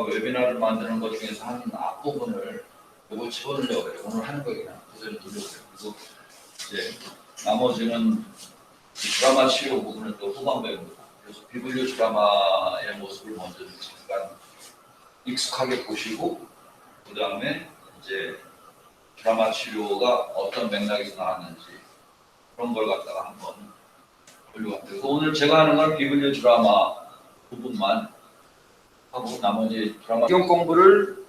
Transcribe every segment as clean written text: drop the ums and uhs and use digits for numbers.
웨비나를 만드는 것 중에서 한 앞부분을 요거 집어넣으려고 해요. 오늘 하는 거 그냥 그대로 돌려보세요. 그리고 이제 나머지는 드라마 치료 부분은 또 후반부입니다. 그래서 비블리오 드라마의 모습을 먼저 잠깐 익숙하게 보시고 그 다음에 이제 드라마 치료가 어떤 맥락에서 나왔는지 그런 걸 갖다가 한번 보려고 합니다. 그래서 오늘 제가 하는 건 비블리오 드라마 부분만 하고 나머지 드라마 성경 공부를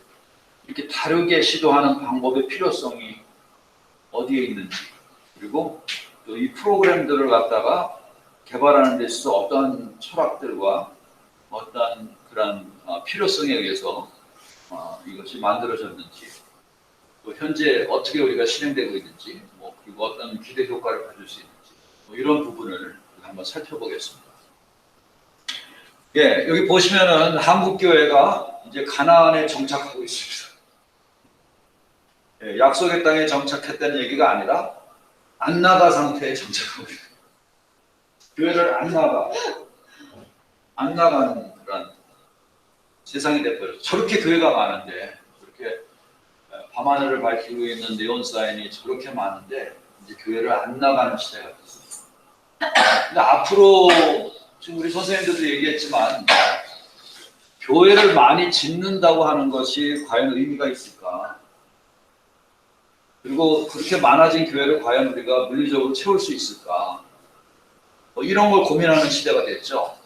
이렇게 다르게 시도하는 방법의 필요성이 어디에 있는지 그리고 또 이 프로그램들을 갖다가 개발하는 데 있어서 어떠한 철학들과 어떠한 그런 필요성에 의해서 이것이 만들어졌는지 또 현재 어떻게 우리가 실행되고 있는지 그리고 어떤 기대 효과를 가질 수 있는지 이런 부분을 한번 살펴보겠습니다. 예, 여기 보시면은 한국 교회가 이제 가나안에 정착하고 있습니다. 예, 약속의 땅에 정착했다는 얘기가 아니라 안 나가 상태에 정착하고 있습니다. 교회를 안 나가는 그런 세상이 돼버렸어요. 저렇게 교회가 많은데 저렇게 밤하늘을 밝히고 있는 네온사인이 저렇게 많은데 이제 교회를 안 나가는 시대가 됐어요. 근데 앞으로 지금 우리 선생님들도 얘기했지만 교회를 많이 짓는다고 하는 것이 과연 의미가 있을까? 그리고 그렇게 많아진 교회를 과연 우리가 물리적으로 채울 수 있을까? 이런 걸 고민하는 시대가 됐죠.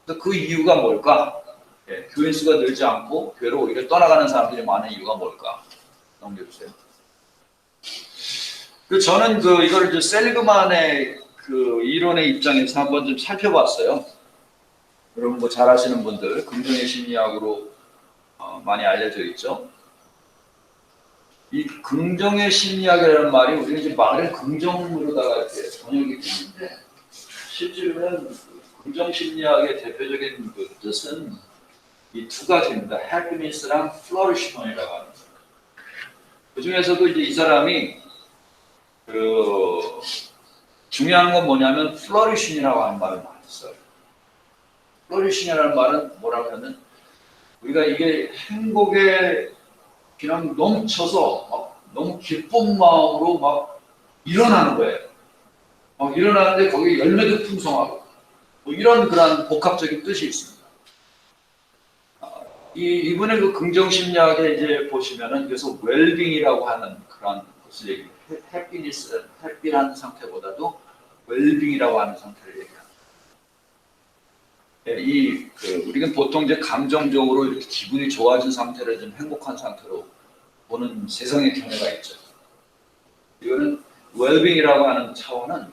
그래서 그 이유가 뭘까? 예, 교인 수가 늘지 않고 교회로 오히려 떠나가는 사람들이 많은 이유가 뭘까? 넘겨주세요. 저는 이거를 셀그만의 그 이론의 입장에서 한번 좀 살펴봤어요. 여러분 잘 아시는 분들 긍정의 심리학으로 많이 알려져 있죠. 이 긍정의 심리학이라는 말이 우리는 이제 말은 긍정으로다가 이렇게 번역이 되는데 실제로는 긍정 심리학의 대표적인 뜻은 이 두 가지입니다. happiness랑 flourishment이라고 하는 거예요. 그 중에서도 이제 이 사람이 중요한 건 뭐냐면 flourishing이라고 하는 말을 많이 써요. flourishing이라는 말은 뭐라고 하면 우리가 이게 행복에 그냥 넘쳐서 막 너무 기쁜 마음으로 막 일어나는 거예요. 막 일어나는데 거기에 열매도 풍성하고 이런 그런 복합적인 뜻이 있습니다. 이분의 그 긍정심리학에 이제 보시면은 그래서 웰빙이라고 하는 그런 것을 얘기해요. 해피니스, 해피한 상태보다도 웰빙이라고 하는 상태를 얘기합니다. 우리가 보통 이제 감정적으로 이렇게 기분이 좋아진 상태를 좀 행복한 상태로 보는 세상의 견해가 있죠. 이거는 웰빙이라고 하는 차원은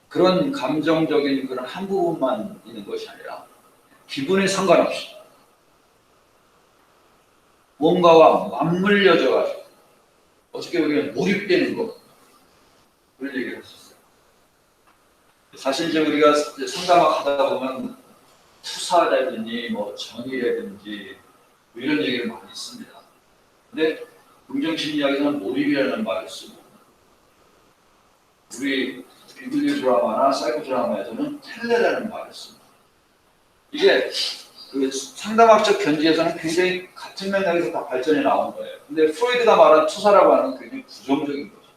그런 감정적인 그런 한 부분만 있는 것이 아니라 기분에 상관없이 뭔가와 맞물려져 가지고 어떻게 보면 몰입되는 것 그런 얘기를 했었어요. 사실 이제 우리가 상담학 하다 보면 투사라든지 정의라든지 이런 얘기를 많이 씁니다. 근데 긍정심리학에서는 몰입이라는 말을 쓰고 우리 비블리오 드라마나 사이코 드라마에서는 텔레라는 말을 씁니다. 이게 그 상담학적 견지에서는 굉장히 같은 맥락에서 다 발전이 나온 거예요. 근데 프로이드가 말한 투사라고 하는 건 굉장히 부정적인 거죠.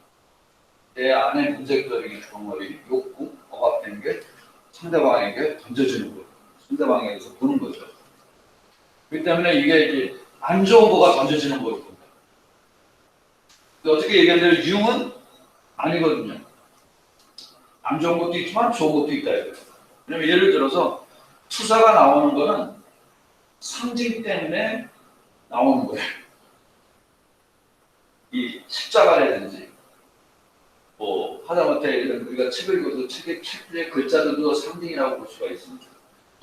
내 안에 문제적인 덩어리, 욕구, 억압된 게 상대방에게 던져지는 거예요. 상대방에게서 보는 거죠. 그렇기 때문에 이게 이제 안 좋은 거가 던져지는 거거든요. 어떻게 얘기하면 유흥은 아니거든요. 안 좋은 것도 있지만 좋은 것도 있다. 왜냐면 예를 들어서 투사가 나오는 거는 상징 때문에 나오는 거예요. 이 십자가라든지 하다못해 우리가 책을 읽어도 책의 글자들도 상징이라고 볼 수가 있습니다.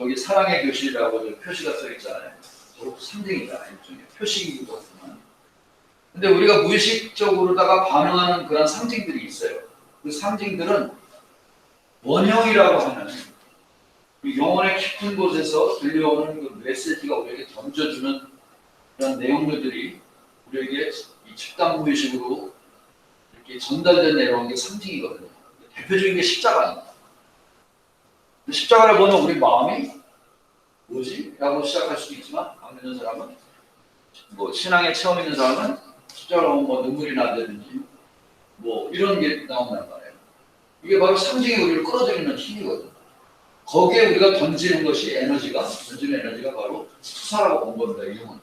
여기 사랑의 교실이라고 표시가 써 있잖아요. 저것도 상징이다. 일종의 표식이기도 하지만. 근데 우리가 무의식적으로다가 반응하는 그런 상징들이 있어요. 그 상징들은 원형이라고 하는 영혼의 깊은 곳에서 들려오는 그 메시지가 우리에게 던져주는 그런 내용들이 우리에게 이 집단 무의식으로 이렇게 전달된 내용의 상징이거든요. 대표적인 게 십자가입니다. 십자가를 보는 우리 마음이 뭐지? 라고 시작할 수도 있지만 안 믿는 사람은 뭐 신앙에 체험 있는 사람은 십자가로 뭐 눈물이 난다든지 뭐 이런 게 나온단 말이에요. 이게 바로 상징이 우리를 끌어들이는 힘이거든. 거기에 우리가 던지는 것이 던지는 에너지가 바로 투사라고 본 겁니다. 융은.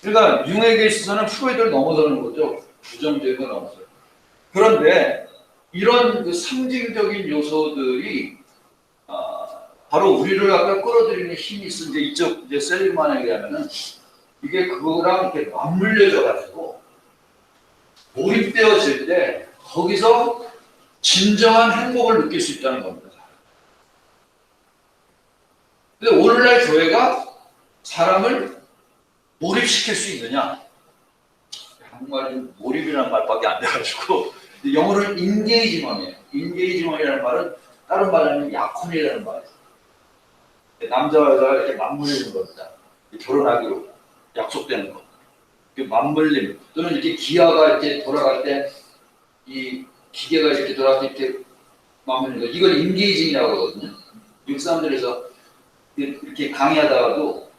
그러니까 융에게 있어서는 프로이드를 넘어서는 거죠. 부정적인 걸 넘어서요. 그런데 이런 그 상징적인 요소들이 바로 우리를 아까 끌어들이는 힘이 있어. 이제 이쪽 이제 셀리만에 의하면은 이게 그거랑 이렇게 맞물려져 가지고 몰입되어질 때 거기서 진정한 행복을 느낄 수 있다는 겁니다. 근데 오늘날 교회가 사람을 몰입시킬 수 있느냐? 한국말은 몰입이라는 말밖에 안 돼가지고 영어로는 인게이지먼이에요. 인게이지먼이라는 말은 다른 말하면 약혼이라는 말이에요. 남자와 여자가 이렇게 맞물리는 겁니다. 결혼하기로 약속되는 거. 맞물림 또는 이렇게 기아가 이렇게 돌아갈 때 이 기계가 이렇게 돌아갈 때 이렇게 맞물리는 거. 이걸 인게이징이라고 하거든요. 미국 사람들에서 이렇게 강의하다가도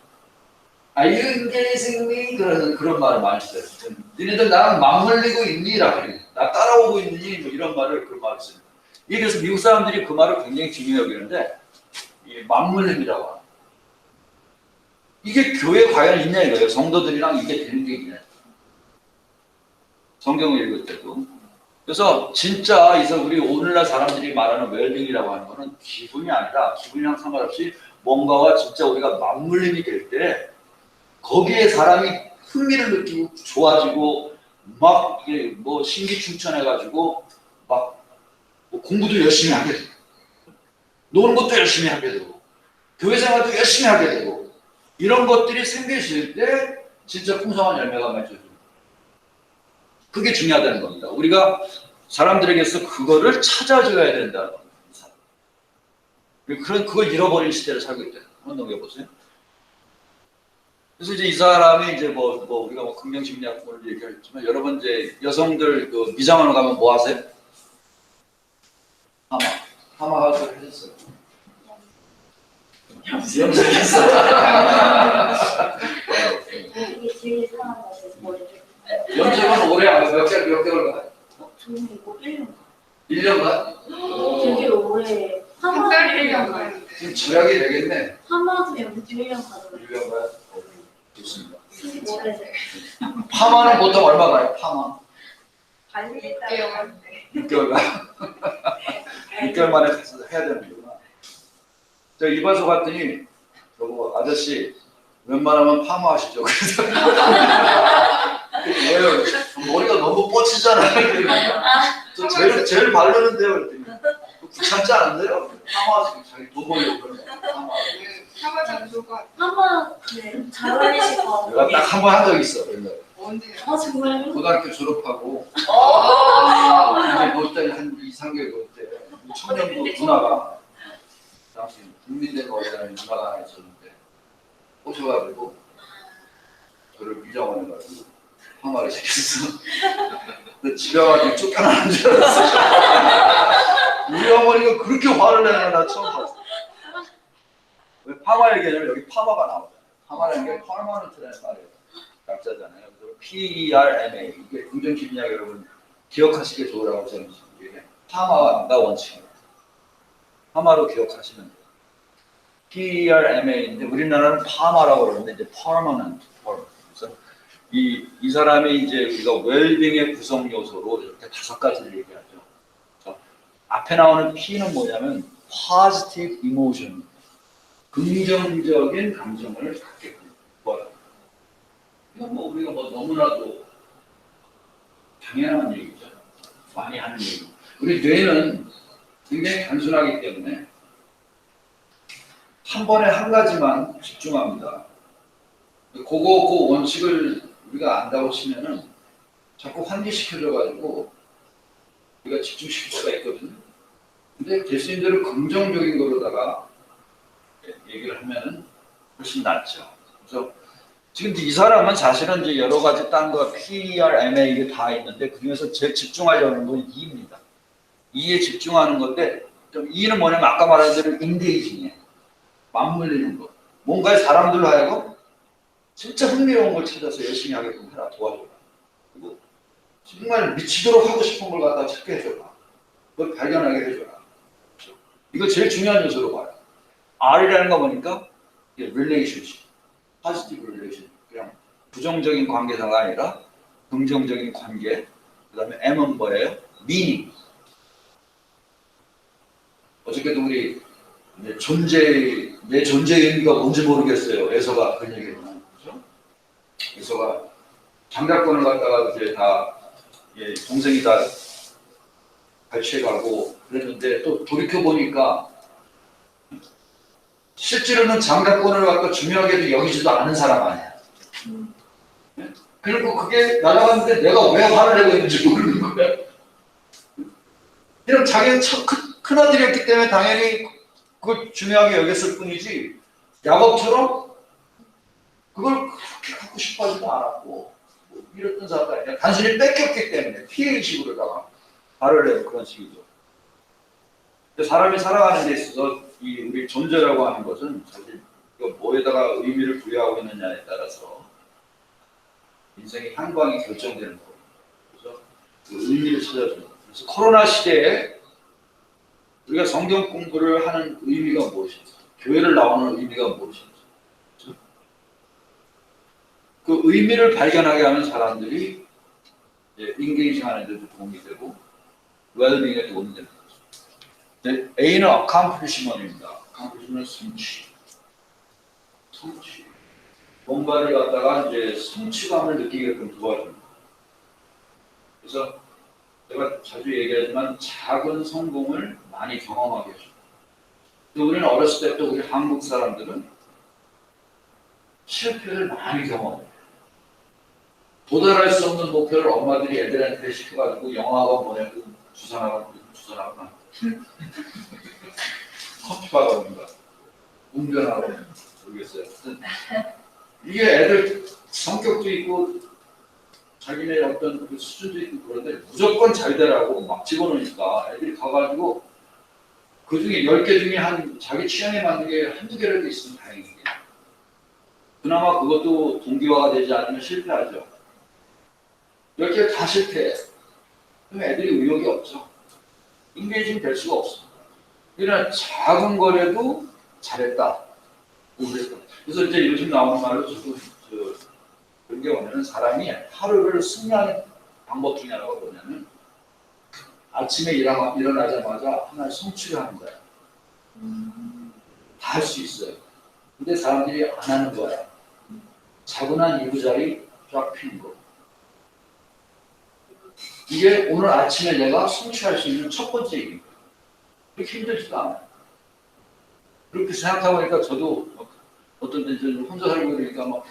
Are you engaging me? 그런 말을 많이 써요. 너네들 나랑 맞물리고 있니? 라고 해요. 나 따라오고 있니? 뭐 이런 말을 그런 말을 써요. 그래서 미국 사람들이 그 말을 굉장히 중요히 여기는데 이 맞물림이라고 합니다. 이게 교회에 과연 있냐 이거예요. 성도들이랑 이게 되는 게 있냐. 성경을 읽을 때도. 그래서 진짜 우리 오늘날 사람들이 말하는 웰빙이라고 하는 거는 기분이 아니라 기분이랑 상관없이 뭔가와 진짜 우리가 맞물림이 될 때 거기에 사람이 흥미를 느끼고 좋아지고 막 이게 뭐 신기충천해가지고 막 뭐 공부도 열심히 하게 되고 노는 것도 열심히 하게 되고 교회 생활도 열심히 하게 되고 이런 것들이 생기실 때 진짜 풍성한 열매가 맺혀집니다. 그게 중요하다는 겁니다. 우리가 사람들에게서 그거를 찾아줘야 된다는 겁니다. 그걸 잃어버린 시대를 살고 있다. 한번 넘겨보세요. 그래서 이제 이 사람이 이제 우리가 긍정심리학을 얘기했지만 여러분 이제 여성들 그 미장원을 가면 뭐 하세요? 하마하고 하셨어요. 염색했어요. 염색은 올해 몇 개월 가요? 저는 이거 1년. 1년간? 되게 오래. 한 달 1년 가요. 지금 절약이 되겠네. 하마도 염색 1년 가더라고요. 1년 가요? 좋습니다. 오래. 파마는 보통 얼마 가요? 파마? 반일이요. 6개월 가요? 6개월 만에 가서 해야 되는구나. 제가 이발소 갔더니 저보고 아저씨 웬만하면 파마하시죠. 그래서 왜요? 머리가 너무 뻗치잖아요. 저 젤 바르는데요. 그랬더니 귀찮지 않은데요? 파마하시고 자기 돈 벌려고 그러네. 파마장 좋을 것 같아요. 하마 네, 잘 어울리실 것 내가 같아요. 딱 한 번 한 적 있어. 옛날에. 언제요? 정말요? 고등학교 졸업하고 이제 놀 때 한 2, 3개월 놀 때 청년부 누나가 당시 국민대가 어디라는 누나가 하나 있었는데 오셔가지고 저를 미장원에 가지고 파마를 시켰어. 근데 집에 와가지고 쫓겨나는 줄 알았어. 우리 어머니가 그렇게 화를 내는 나 처음 봤어. 왜 파마 얘기하냐면 여기 파마가 나오잖아요. 파마라는 게 퍼머넌트라는 말이에요. 약자잖아요. 그래서 PERMA 이게 긍정심리학 여러분 기억하시기 좋으라고 저는 얘기해요. 파마가 원칙입니다. 파마로 기억하시면 돼요. PERMA인데 우리나라는 파마라고 그러는데 이제 permanent. 그래서 이 사람이 이제 우리가 웰빙의 구성 요소로 이렇게 5가지를 얘기하죠. 앞에 나오는 P는 뭐냐면 positive emotion, 긍정적인 감정을 갖게끔 도와요. 이건 우리가 너무나도 당연한 얘기죠. 많이 하는 얘기. 우리 뇌는 굉장히 단순하기 때문에 한 번에 한 가지만 집중합니다. 그 원칙을 우리가 안다고 치면은 자꾸 환기시켜줘가지고 우리가 집중시킬 수가 있거든요. 근데 예수님대로 긍정적인 거로다가 얘기를 하면은 훨씬 낫죠. 그래서 지금 이 사람은 사실은 이제 여러 가지 딴 거 PERMA 이게 다 있는데 그 중에서 제일 집중하려는 건 E입니다. E에 집중하는 건데 좀 E는 뭐냐면 아까 말한 대로 인게이징이에요. 맞물리는 거. 뭔가에 사람들로 하여금 진짜 흥미로운 걸 찾아서 열심히 하게끔 해라, 도와줘라. 그리고 정말 미치도록 하고 싶은 걸 갖다 찾게 해줘라. 그걸 발견하게 해줘라. 이거 제일 중요한 요소로 봐요. R이라는 거 보니까 이게 relationship, positive relation. 그냥 부정적인 관계사가 아니라 긍정적인 관계. 그 다음에 M은 뭐예요? meaning. 어저께도 우리 내 존재의 의미가 뭔지 모르겠어요. 에서가 그런 얘기했잖아요. 그죠? 에서가 장작권을 갖다가 이제 다 동생이 다 발췌가고 그랬는데 또 돌이켜 보니까 실제로는 장작권을 갖다 중요하게도 여기지도 않은 사람 아니야. 그리고 그게 날아갔는데 내가 왜 화를 내고 있는지 모르는 거야. 그냥 자기는 큰 아들이었기 때문에 당연히 그걸 중요하게 여겼을 뿐이지 야곱처럼 그걸 그렇게 갖고 싶어 하지도 않았고 뭐 이랬던 사람도 아니야. 단순히 뺏겼기 때문에 피해의식으로다가 화를 내고 그런 식이죠. 근데 사람이 살아가는 데 있어서 이 우리 존재라고 하는 것은 사실 뭐에다가 의미를 부여하고 있느냐에 따라서 인생의 향방이 결정되는 거예요. 그래서 그 의미를 찾아주는 거예요. 그래서 코로나 시대에 우리가 성경 공부를 하는 의미가 무엇인지, 교회를 나오는 의미가 무엇인지, 그렇죠? 그 의미를 발견하게 하는 사람들이 인게이징 하는 데도 도움이 되고 웰빙에 도움이 되는 거죠. A는 accomplishment입니다. accomplishment은 성취. 뭔가를 갖다가 이제 성취감을 느끼게끔 도와줍니다. 그래서 제가 자주 얘기하지만 작은 성공을 많이 경험하게 해줍니다. 우리는 어렸을 때부터 우리 한국 사람들은 실패를 많이 경험해요. 도달할 수 없는 목표를 엄마들이 애들한테 시켜가지고 영어학원 보내고 주산학원 커피학원인가 운전학원 모르겠어요. 이게 애들 성격도 있고 자기네 어떤 그 수준도 있고 그런데 무조건 잘 되라고 막 집어넣으니까 애들이 가가지고 그 중에 10개 중에 한 자기 취향에 맞는 게 한두 개라도 있으면 다행이지. 그나마 그것도 동기화가 되지 않으면 실패하죠. 10개 다 실패해. 그럼 애들이 의욕이 없죠. 인게이징 될 수가 없어. 그러나 작은 거라도 잘했다. 그래서 이제 요즘 나오는 말로 저도 그런 게 뭐냐면 사람이 하루를 승리하는 방법 중에 하나가 뭐냐면 아침에 일어나자마자 하나를 성취를 하는 거야. 다 할 수 있어요. 근데 사람들이 안 하는 거야. 차분한 이부자리 쫙 피는 거. 이게 오늘 아침에 내가 성취할 수 있는 첫 번째 일입니다. 그렇게 힘들지도 않아요. 그렇게 생각하고 보니까 저도 어떤 때 혼자 살고 그러니까 막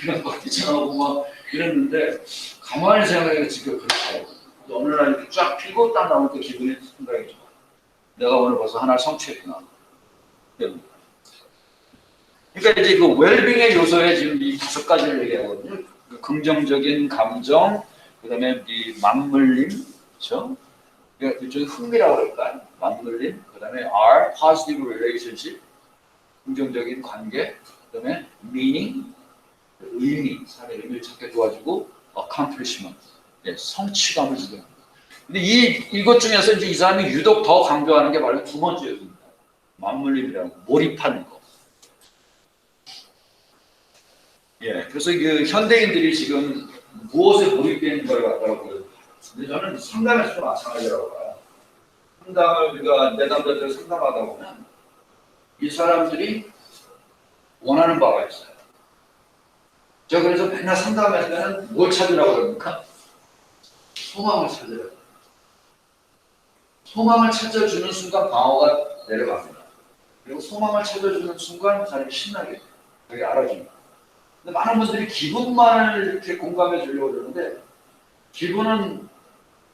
그냥 막 뛰쳐나오고 막 이랬는데 가만히 생각해보니까 지금 그렇더라고요. 어느 날 이렇게 쫙 피고 딱 나올 때 기분이 상당히 좋아. 내가 오늘 벌써 하나를 성취했구나. 그러니까 이제 그 웰빙의 요소에 지금 이 5가지를 얘기하거든요. 그 긍정적인 감정, 그 다음에 이 맞물림, 그렇죠? 그러니까 일종의 흥미라고 그럴까요? 맞물림, 그 다음에 R, positive relationship, 긍정적인 관계, 그 다음에 meaning, 의미, 삶의 의미를 찾게 도와주고 accomplishment, 성취감을 주게 합니다. 근데 이것 중에서 이제 이 사람이 유독 더 강조하는 게 바로 두 번째 요소입니다. 맞물림이라고 몰입하는 거. 그래서 그 현대인들이 지금 무엇에 몰입되어 있는 걸 갖다가 보여요. 근데 저는 상담에서도 마찬가지라고 봐요. 상담을 우리가 내담자들 상담하다 보면 이 사람들이 원하는 바가 있어요. 제가 그래서 맨날 상담할 때는 뭘 찾으라고 그럽니까? 소망을 찾으라고. 소망을 찾아주는 순간 방어가 내려갑니다. 그리고 소망을 찾아주는 순간 사람이 신나게 돼요. 그게 알아줍니다. 근데 많은 분들이 기분만을 이렇게 공감해 주려고 그러는데 기분은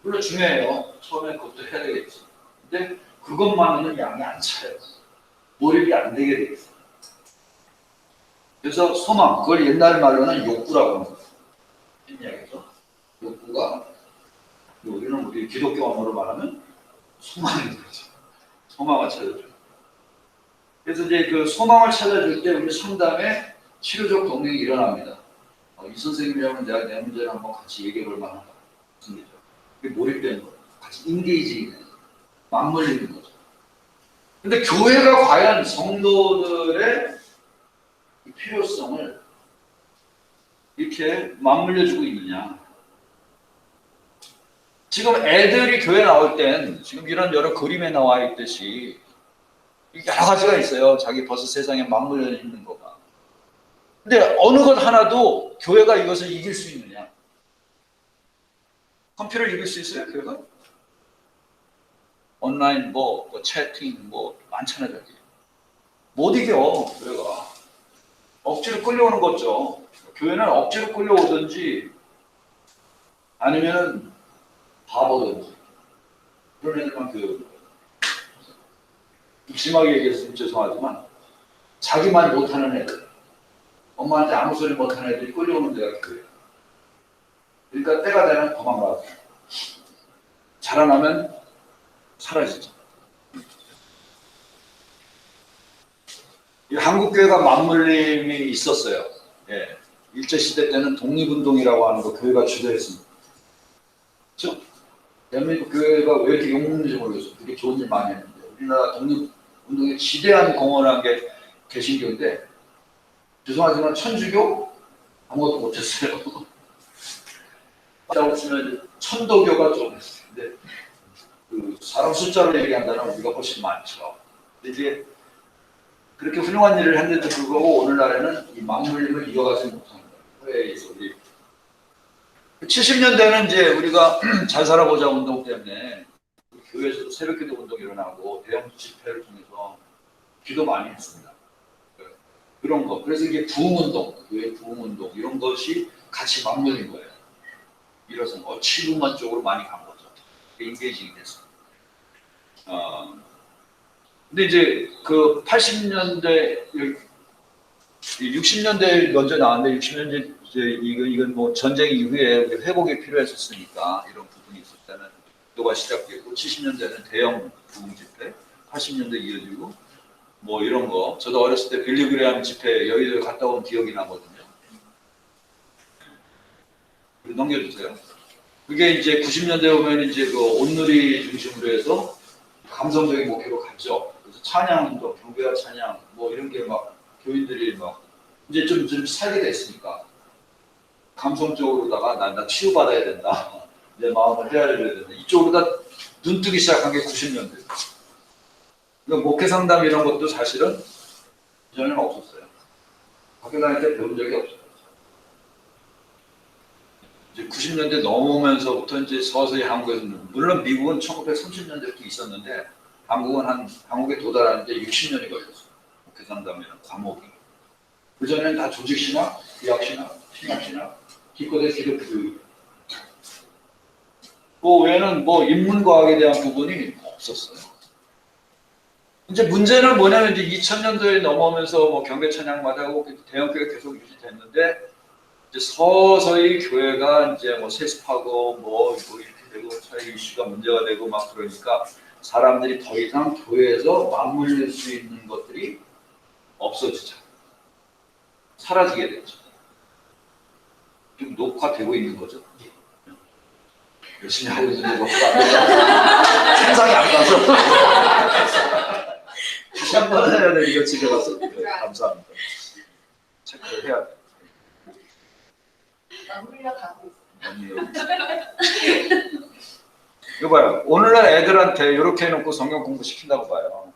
물론 중요해요. 처음에 그것도 해야 되겠지. 근데 그것만으로는 양이 안 차요. 몰입이 안 되게 돼 있어요. 그래서 소망, 그걸 옛날 말로는 욕구라고 합니다. 이야기죠. 욕구가 우리는 우리 기독교 언어로 말하면 소망인 거죠. 소망을 찾아줘요. 그래서 이제 그 소망을 찾아줄 때 우리 상담에 치료적 동력이 일어납니다. 이 선생님이랑 내가 내 문제를 한번 같이 얘기해 볼 만하다. 무슨 얘기죠? 그게 몰입되는 거예요. 같이 인게이지는 맞물리는 거죠. 근데 교회가 과연 성도들의 이 필요성을 이렇게 맞물려주고 있느냐? 지금 애들이 교회 나올 땐 지금 이런 여러 그림에 나와 있듯이 여러 가지가 있어요. 자기 벌써 세상에 맞물려 있는 거가. 근데 어느 것 하나도 교회가 이것을 이길 수 있느냐? 컴퓨터를 이길 수 있어요, 교회가? 온라인 채팅 많잖아요, 저기. 못 이겨, 교회가. 억지로 끌려오는 거죠. 교회는 억지로 끌려오든지 아니면 바보든지 그런 애들만 교회로. 심하게 얘기해서 좀 죄송하지만 자기만 못하는 애들, 엄마한테 아무 소리 못하는 애들이 끌려오는 데가 교회예요. 그러니까 때가 되면 도망가고 자라나면 사라지죠. 이 한국교회가 맞물림이 있었어요. 예. 일제시대 때는 독립운동이라고 하는 거 교회가 주도했습니다. 그렇죠? 대한민국 교회가 왜 이렇게 욕먹는지 모르겠어요. 되게 좋은 일 많이 했는데 우리나라 독립운동에 지대한 공헌한 게 개신교인데 죄송하지만 천주교 아무것도 못했어요. 라고 치면 천도교가 좀 했어요. 근데 그 사람 숫자로 얘기한다면 우리가 훨씬 많죠. 근데 이제 그렇게 훌륭한 일을 했는데도 불구하고 오늘날에는 이 맞물림을 이어가지 못하는 거예요. 회에서 우리 70년대는 이제 우리가 잘 살아보자 운동 때문에 교회에서도 새벽기도 운동이 일어나고 대형 집회를 통해서 기도 많이 했습니다. 그런 거. 그래서 이게 부흥운동, 교회 부흥운동 이런 것이 같이 맞물린 거예요. 이래서 치유만 쪽으로 많이 간 거죠. 인게이징이 됐어요. 근데 이제 그 80년대, 60년대 먼저 나왔는데 60년대 이건 뭐 전쟁 이후에 우리 회복이 필요했었으니까 이런 부분이 있었다는 기도가 시작됐고 70년대는 대형 부흥 집회, 80년대 이어지고 뭐 이런 거. 저도 어렸을 때 빌리 그레함 집회 여의도에 갔다 온 기억이 나거든요. 넘겨주세요. 그게 이제 90년대 오면 이제 그 온누리 중심으로 해서 감성적인 목표로 갔죠. 그래서 찬양도 경배와 찬양 뭐 이런 게 막 교인들이 막 이제 좀 살게 됐으니까 감성적으로다가 나 치유받아야 된다. 내 마음을 헤아려야 된다. 이쪽으로 다 눈뜨기 시작한 게 90년대. 그러니까 목회 상담 이런 것도 사실은 전혀 없었어요. 학교 다닐 때 배운 적이 없어요. 이제 90년대 넘어오면서부터 이제 서서히 한국에서는 물론 미국은 1930년대부터 있었는데 한국에 도달하는데 60년이 걸렸어요. 목회 상담이라는 과목이. 그 전에는 다 조직신학, 의학신학, 신학신학, 기껏해 기독교 교육. 그 외에는 뭐 인문과학에 대한 부분이 없었어요. 이제 문제는 뭐냐면 이제 2000년도에 넘어오면서 뭐 경배 찬양마다 하고 대형교회가 계속 유지됐는데 이제 서서히 교회가 이제 뭐 세습하고 뭐 이렇게 되고 사회 이슈가 문제가 되고 막 그러니까 사람들이 더 이상 교회에서 맞물릴 수 있는 것들이 없어지죠. 사라지게 되죠. 지금 녹화되고 있는 거죠. 열심히 하고 있는데 녹화가 안 돼서 생상이 안 나서 다시 한번 해야 돼. 이거 집에 가서. 네, 감사합니다. 체크를 해야 돼. 마무리가 가고 이거 봐요. 오늘날 애들한테 이렇게 해놓고 성경 공부 시킨다고 봐요.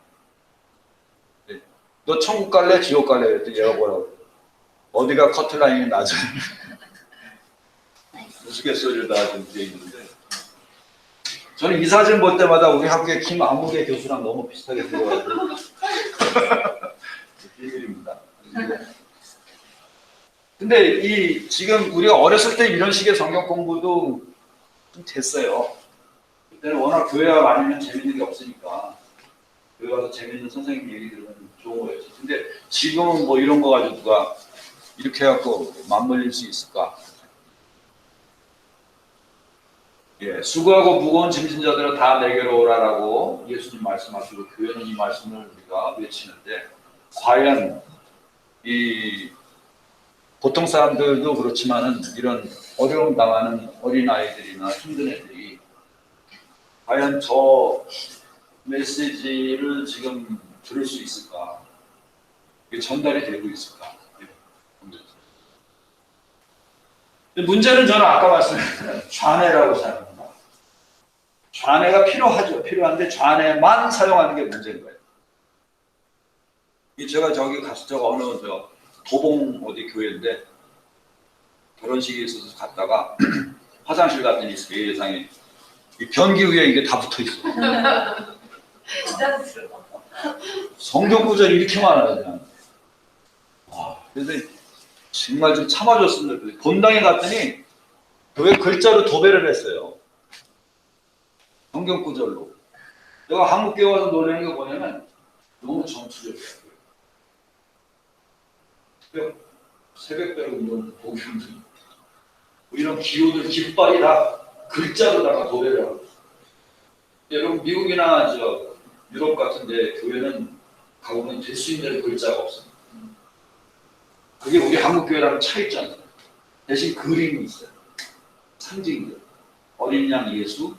네. 너 천국 갈래? 지옥 갈래? 그랬더니 얘가 뭐라고? 어디가 커트라인이 낮아? 우스갯소리다 좀 돼 있는데 저는 이 사진 볼 때마다 우리 학교의 김아무개 교수랑 너무 비슷하게 보여가지고 비밀입니다. 근데 지금 우리가 어렸을 때 이런 식의 성경 공부도 좀 됐어요. 그때는 워낙 교회와 많이면 재밌는 게 없으니까 교회 가서 재밌는 선생님 얘기 들으면 좋은 거였지. 근데 지금은 뭐 이런 거 가지고 누가 이렇게 해갖고 맞물릴 수 있을까? 예, 수고하고 무거운 짐진 자들은 다 내게로 오라라고 예수님 말씀하시고 교회는 이 말씀을 우리가 외치는데 과연 이 보통 사람들도 그렇지만은 이런 어려움 당하는 어린 아이들이나 힘든 애들이 과연 저 메시지를 지금 들을 수 있을까? 이게 전달이 되고 있을까? 문제는 저는 아까 말씀드린 좌뇌라고 생각합니다. 좌뇌가 필요하죠. 필요한데 좌뇌만 사용하는 게 문제인 거예요. 제가 저기 제가 어느 도봉 어디 교회인데 결혼식이 있어서 갔다가 화장실 갔더니 예상에 이 변기 위에 이게 다 붙어 있어. 부담스러워. 성경 구절이 이렇게 많아요, 그냥. 와, 그래서 정말 좀 참아줬습니다. 본당에 갔더니 교회 글자로 도배를 했어요. 성경 구절로. 내가 한국교회 와서 놀라는 게 뭐냐면 너무 정치적이야. 새벽별로 이런 복음들, 이런 기호들, 깃발이 다 글자로다가 도배를 하고 있어요. 여러분 미국이나 유럽 같은데 교회는 가보면 될 수 있는 글자가 없습니다. 그게 우리 한국 교회랑 차이점이에요. 대신 그림이 있어요. 상징들. 어린 양 예수,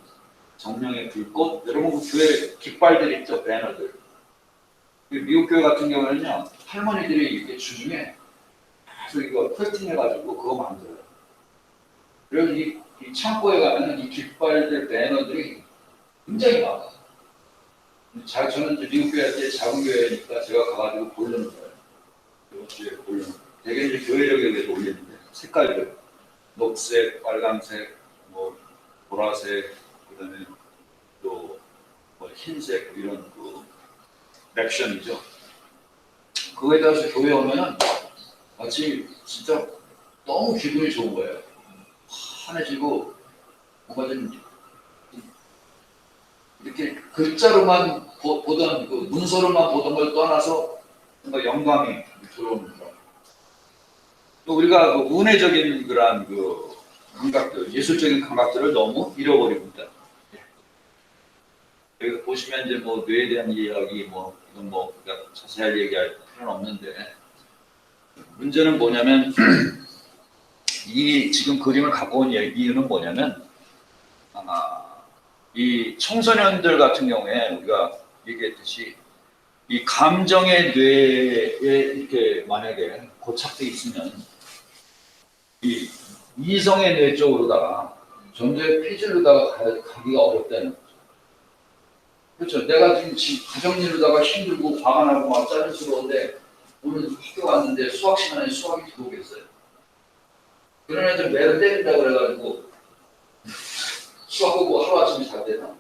정령의 불꽃, 여러분 그 교회 깃발들 있죠, 배너들. 미국 교회 같은 경우는요, 할머니들이 이렇게 주중에 계속 이거 컬팅해가지고 그거 만들어요. 그래서 이 창고에 가면은 이 깃발들, 배너들이 굉장히 많아요. 저는 이제 미국 교회 때 작은 교회니까 제가 가가지고 고르는 거예요. 이번 주에 고르는 거예요. 되게 이제 교회력에 대해서 올리는데 색깔들, 녹색, 빨간색, 뭐 보라색, 그다음에 또 뭐 흰색 이런 그 액션이죠. 그거에 따라서 교회 오면은 마치 진짜 너무 기분이 좋은 거예요. 환해지고 뭔가 좀 이렇게 글자로만 보던 그 문서로만 보던 걸 떠나서 뭔가 영감이 들어오는 거. 또 우리가 그 운해적인 그러한 그 감각들, 예술적인 감각들을 너무 잃어버립니다. 여기 보시면 이제 뭐 뇌에 대한 이야기 뭐 이건 뭐 그러니까 자세하게 얘기할 필요는 없는데 문제는 뭐냐면 이 지금 그림을 갖고 온 이유는 뭐냐면 이 청소년들 같은 경우에 우리가 얘기했듯이 이 감정의 뇌에 이렇게 만약에 고착돼 있으면 이 이성의 뇌 쪽으로다가 전도의 피질로다가 가기가 어렵다는 거죠. 그렇죠. 내가 지금 가정일로다가 힘들고 화가 나고 막 짜증스러운데 오늘 학교 왔는데 수학 시간에 수학이 들어오겠어요. 그런 애들 매일 때린다 그래가지고 수학 공부 하루아침에 잘 되나?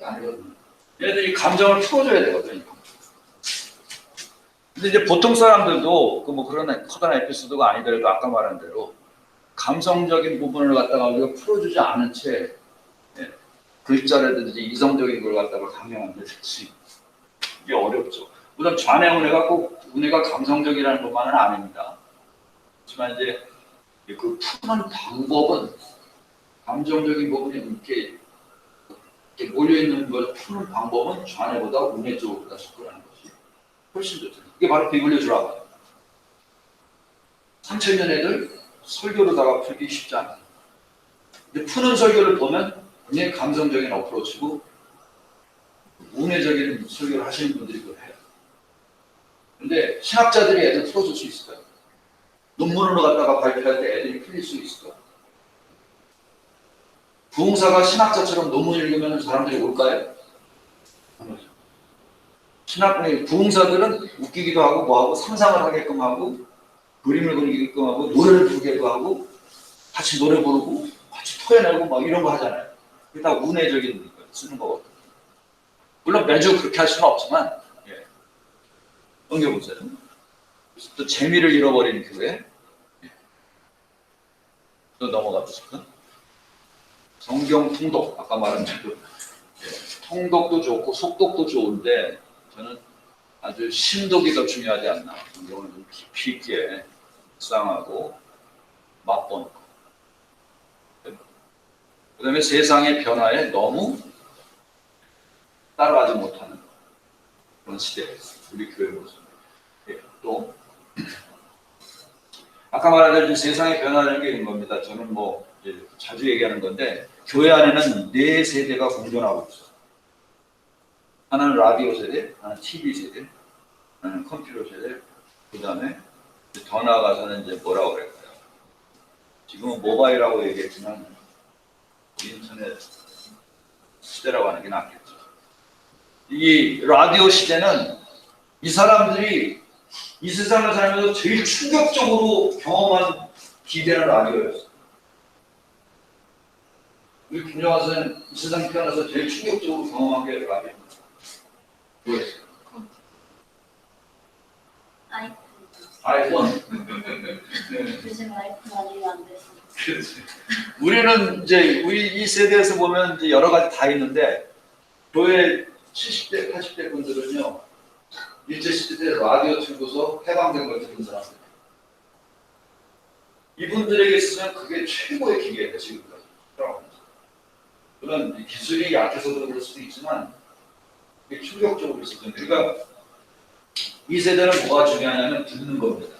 아니거든요. 얘네들이 감정을 풀어줘야 되거든요. 근데 이제 보통 사람들도 그 뭐 그런 커다란 에피소드가 아니더라도 아까 말한 대로 감성적인 부분을 갖다가 우리가 풀어주지 않은 채 글자라든지 이성적인 걸 갖다가 강요한다든지 이게 어렵죠. 물론 좌뇌 운해가 꼭 운해가 감성적이라는 것만은 아닙니다. 하지만 이제 그 푸는 방법은 감정적인 부분이 이렇게 몰려있는 걸 푸는 방법은 좌뇌보다 운해 쪽으로 접근하는 것이 훨씬 좋죠. 이게 바로 비굴려 주라. 상처 있는 애들 설교로다가 풀기 쉽지 않아요. 근데 푸는 설교를 보면 굉장히 감성적인 어프로치고 운해적인 설교를 하시는 분들이 그걸 해요. 근데 신학자들이 애들 풀어줄 수 있을까요? 논문으로 갖다가 발표할 때 애들이 풀릴 수 있을까요? 부흥사가 신학자처럼 논문 읽으면 사람들이 올까요? 부흥사들은 웃기기도 하고 뭐하고 상상을 하게끔 하고 그림을 그리게끔 하고 노래를 부르기도 하고 같이 노래 부르고 같이 토해내고 막 이런 거 하잖아요. 그게 다 운해적인 쓰는 거거든요. 물론 매주 그렇게 할 수는 없지만 넘겨보세요. 또 재미를 잃어버리는 교회 또 넘어가보실까? 성경 통독 아까 말한 대로 통독도 좋고 속독도 좋은데 저는 아주 심독이 더 중요하지 않나. 성경을 좀 깊이 있게 묵상하고 맛보는 거. 그다음에 세상의 변화에 너무 따라가지 못하는 그런 시대였어요. 우리 교회 모습. 예, 또 아까 말한 세상의 변화라는 게 이런 겁니다. 저는 뭐 자주 얘기하는 건데 교회 안에는 네 세대가 공존하고 있어요. 하나는 라디오 세대, 하나는 TV 세대, 하나는 컴퓨터 세대, 그 다음에 더 나아가서는 이제 뭐라고 그럴까요? 지금은 모바일이라고 얘기했지만 인터넷 시대라고 하는 게 낫겠죠. 이 라디오 시대는 이 사람들이 이 세상을 살면서 제일 충격적으로 경험한 기대는 라디오였어요. 우리 김정환 선생님 이 세상 태어나서 제일 충격적으로 경험한 게 라디오입니다. 뭐였어요? 아이폰. 요즘 아이폰 아니면 안 돼서. 그렇지. 우리는 이제 우리 이 세대에서 보면 이제 여러 가지 다 있는데 교회 70대, 80대 분들은요 일제시대 때 라디오 틀고서 해방된 걸 듣는 사람들. 이분들에게 있으면 그게 최고의 기계예요 지금까지. 그런 기술이 약해서 그럴 수도 있지만 그게 충격적으로 있었거든요. 그러니까 이 세대는 뭐가 중요하냐면 듣는 겁니다.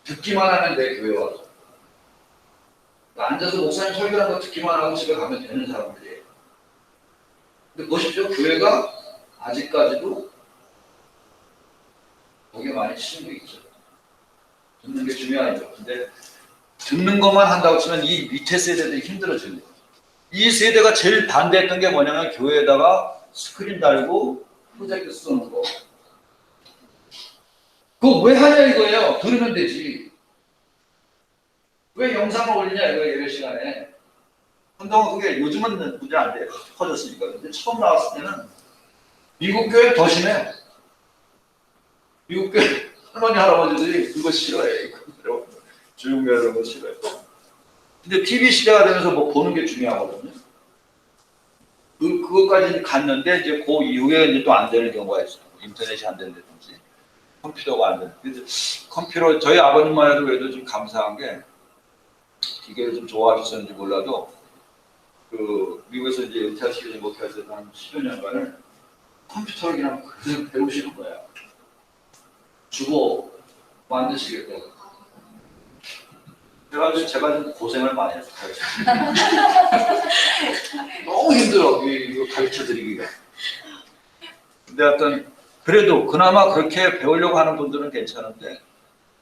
듣기만 하면 돼 교회 와서. 앉아서 목사님 설교하는 거 듣기만 하고 집에 가면 되는 사람들이에요. 근데 보십시오. 교회가 아직까지도 거기에 많이 치는 게 있죠. 듣는 게 중요하죠. 근데 듣는 것만 한다고 치면 이 밑에 세대들이 힘들어지는 거예요. 이 세대가 제일 반대했던 게 뭐냐면 교회에다가 스크린 달고 프로젝트 쓰는 거. 그거 왜 하냐 이거예요. 들으면 되지. 왜 영상을 올리냐 이거 예배 시간에. 한동안 그게 요즘은 문제 안 돼요. 커졌으니까. 근데 처음 나왔을 때는 미국 교회 더 심해. 미국 교회 할머니 할아버지들이 그거 싫어해. 조용히 하는 거 싫어해. 근데 TV 시대가 되면서 뭐 보는 게 중요하거든요. 그것까지 갔는데 이제 그 이후에 이제 또 안 되는 경우가 있어요. 인터넷이 안 된다든지 컴퓨터가 안 되는. 그래서 컴퓨터 저희 아버님만 해도 그래도 좀 감사한 게 기계를 좀 좋아하셨는지 몰라도 그 미국에서 이제 은퇴하시기 목회하셔서 한 10여 년간을 컴퓨터를 그냥 그대로 배우시는 거야. 주고 만드시겠다고. 그래가지고 제가 좀 고생을 많이 해서 가르쳤어요. 너무 힘들어 이거 가르쳐드리기가. 근데 하여튼 그래도 그나마 그렇게 배우려고 하는 분들은 괜찮은데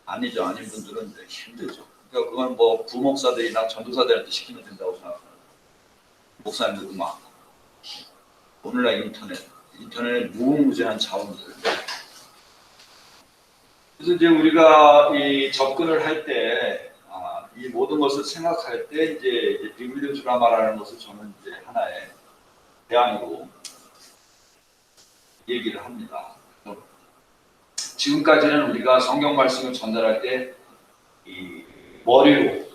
아니죠. 아닌 분들은 이제 힘들죠. 그러니까 그건 뭐 부목사들이나 전도사들한테 시키면 된다고 생각합니다. 목사님들도 많고 오늘날 인터넷에 무궁무진한 자원들. 그래서 이제 우리가 이 접근을 할 때 이 모든 것을 생각할 때 이제 비밀리오 드라마라는 것을 저는 이제 하나의 대안으로 얘기를 합니다. 지금까지는 우리가 성경 말씀을 전달할 때 이 머리로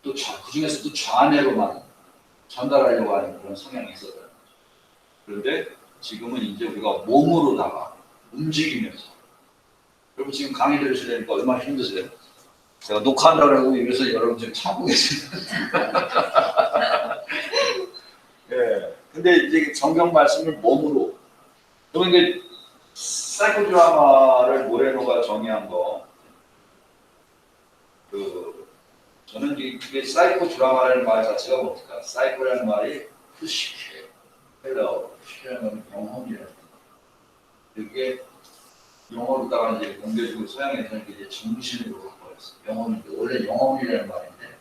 또 그 중에서도 좌뇌로만 전달하려고 하는 그런 성향이 있었던 거죠. 그런데 지금은 이제 우리가 몸으로다가 움직이면서 여러분 지금 강의 들으시려니까 얼마나 힘드세요? 제가 녹화한다고 이래서 여러분 지금 참고 계십니다. 예. 근데 이제 성경 말씀을 몸으로. 그러면 이제 사이코 드라마를 모레노가 정의한 거. 저는 이게 사이코 드라마라는 말 자체가 뭡니까? 사이코라는 말이 푸시케, 헬라어, 푸시케라는 건 영혼이라는 거. 이게 영어로다가 이제 공개적으로 서양에서는 이제 정신으로 바꿔였어요. 영혼인데 원래 영혼이라는 말인데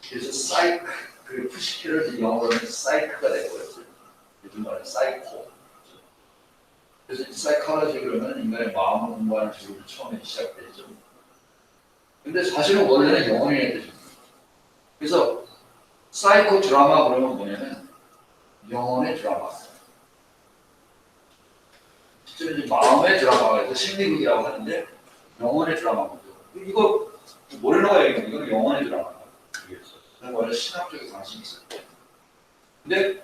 그래서 그 푸시케를 영어로는 사이크가 되버렸어요. 요즘 말은 사이코. 그래서 이 사이코로지 그러면 인간의 마음을 공부하는 기술이 처음에 시작되죠. 근데 사실은 원래는 영혼이라는 뜻입니다. 그래서 사이코 드라마 그러면 뭐냐면 영혼의 드라마. 실제로 이제 마음의 드라마가 있고 심리극이라고 하는데 영혼의 드라마거든요. 이거 모레노가 얘기하는 이건 영혼의 드라마다. 그래서 원래 신학적인 관심이 있어요. 근데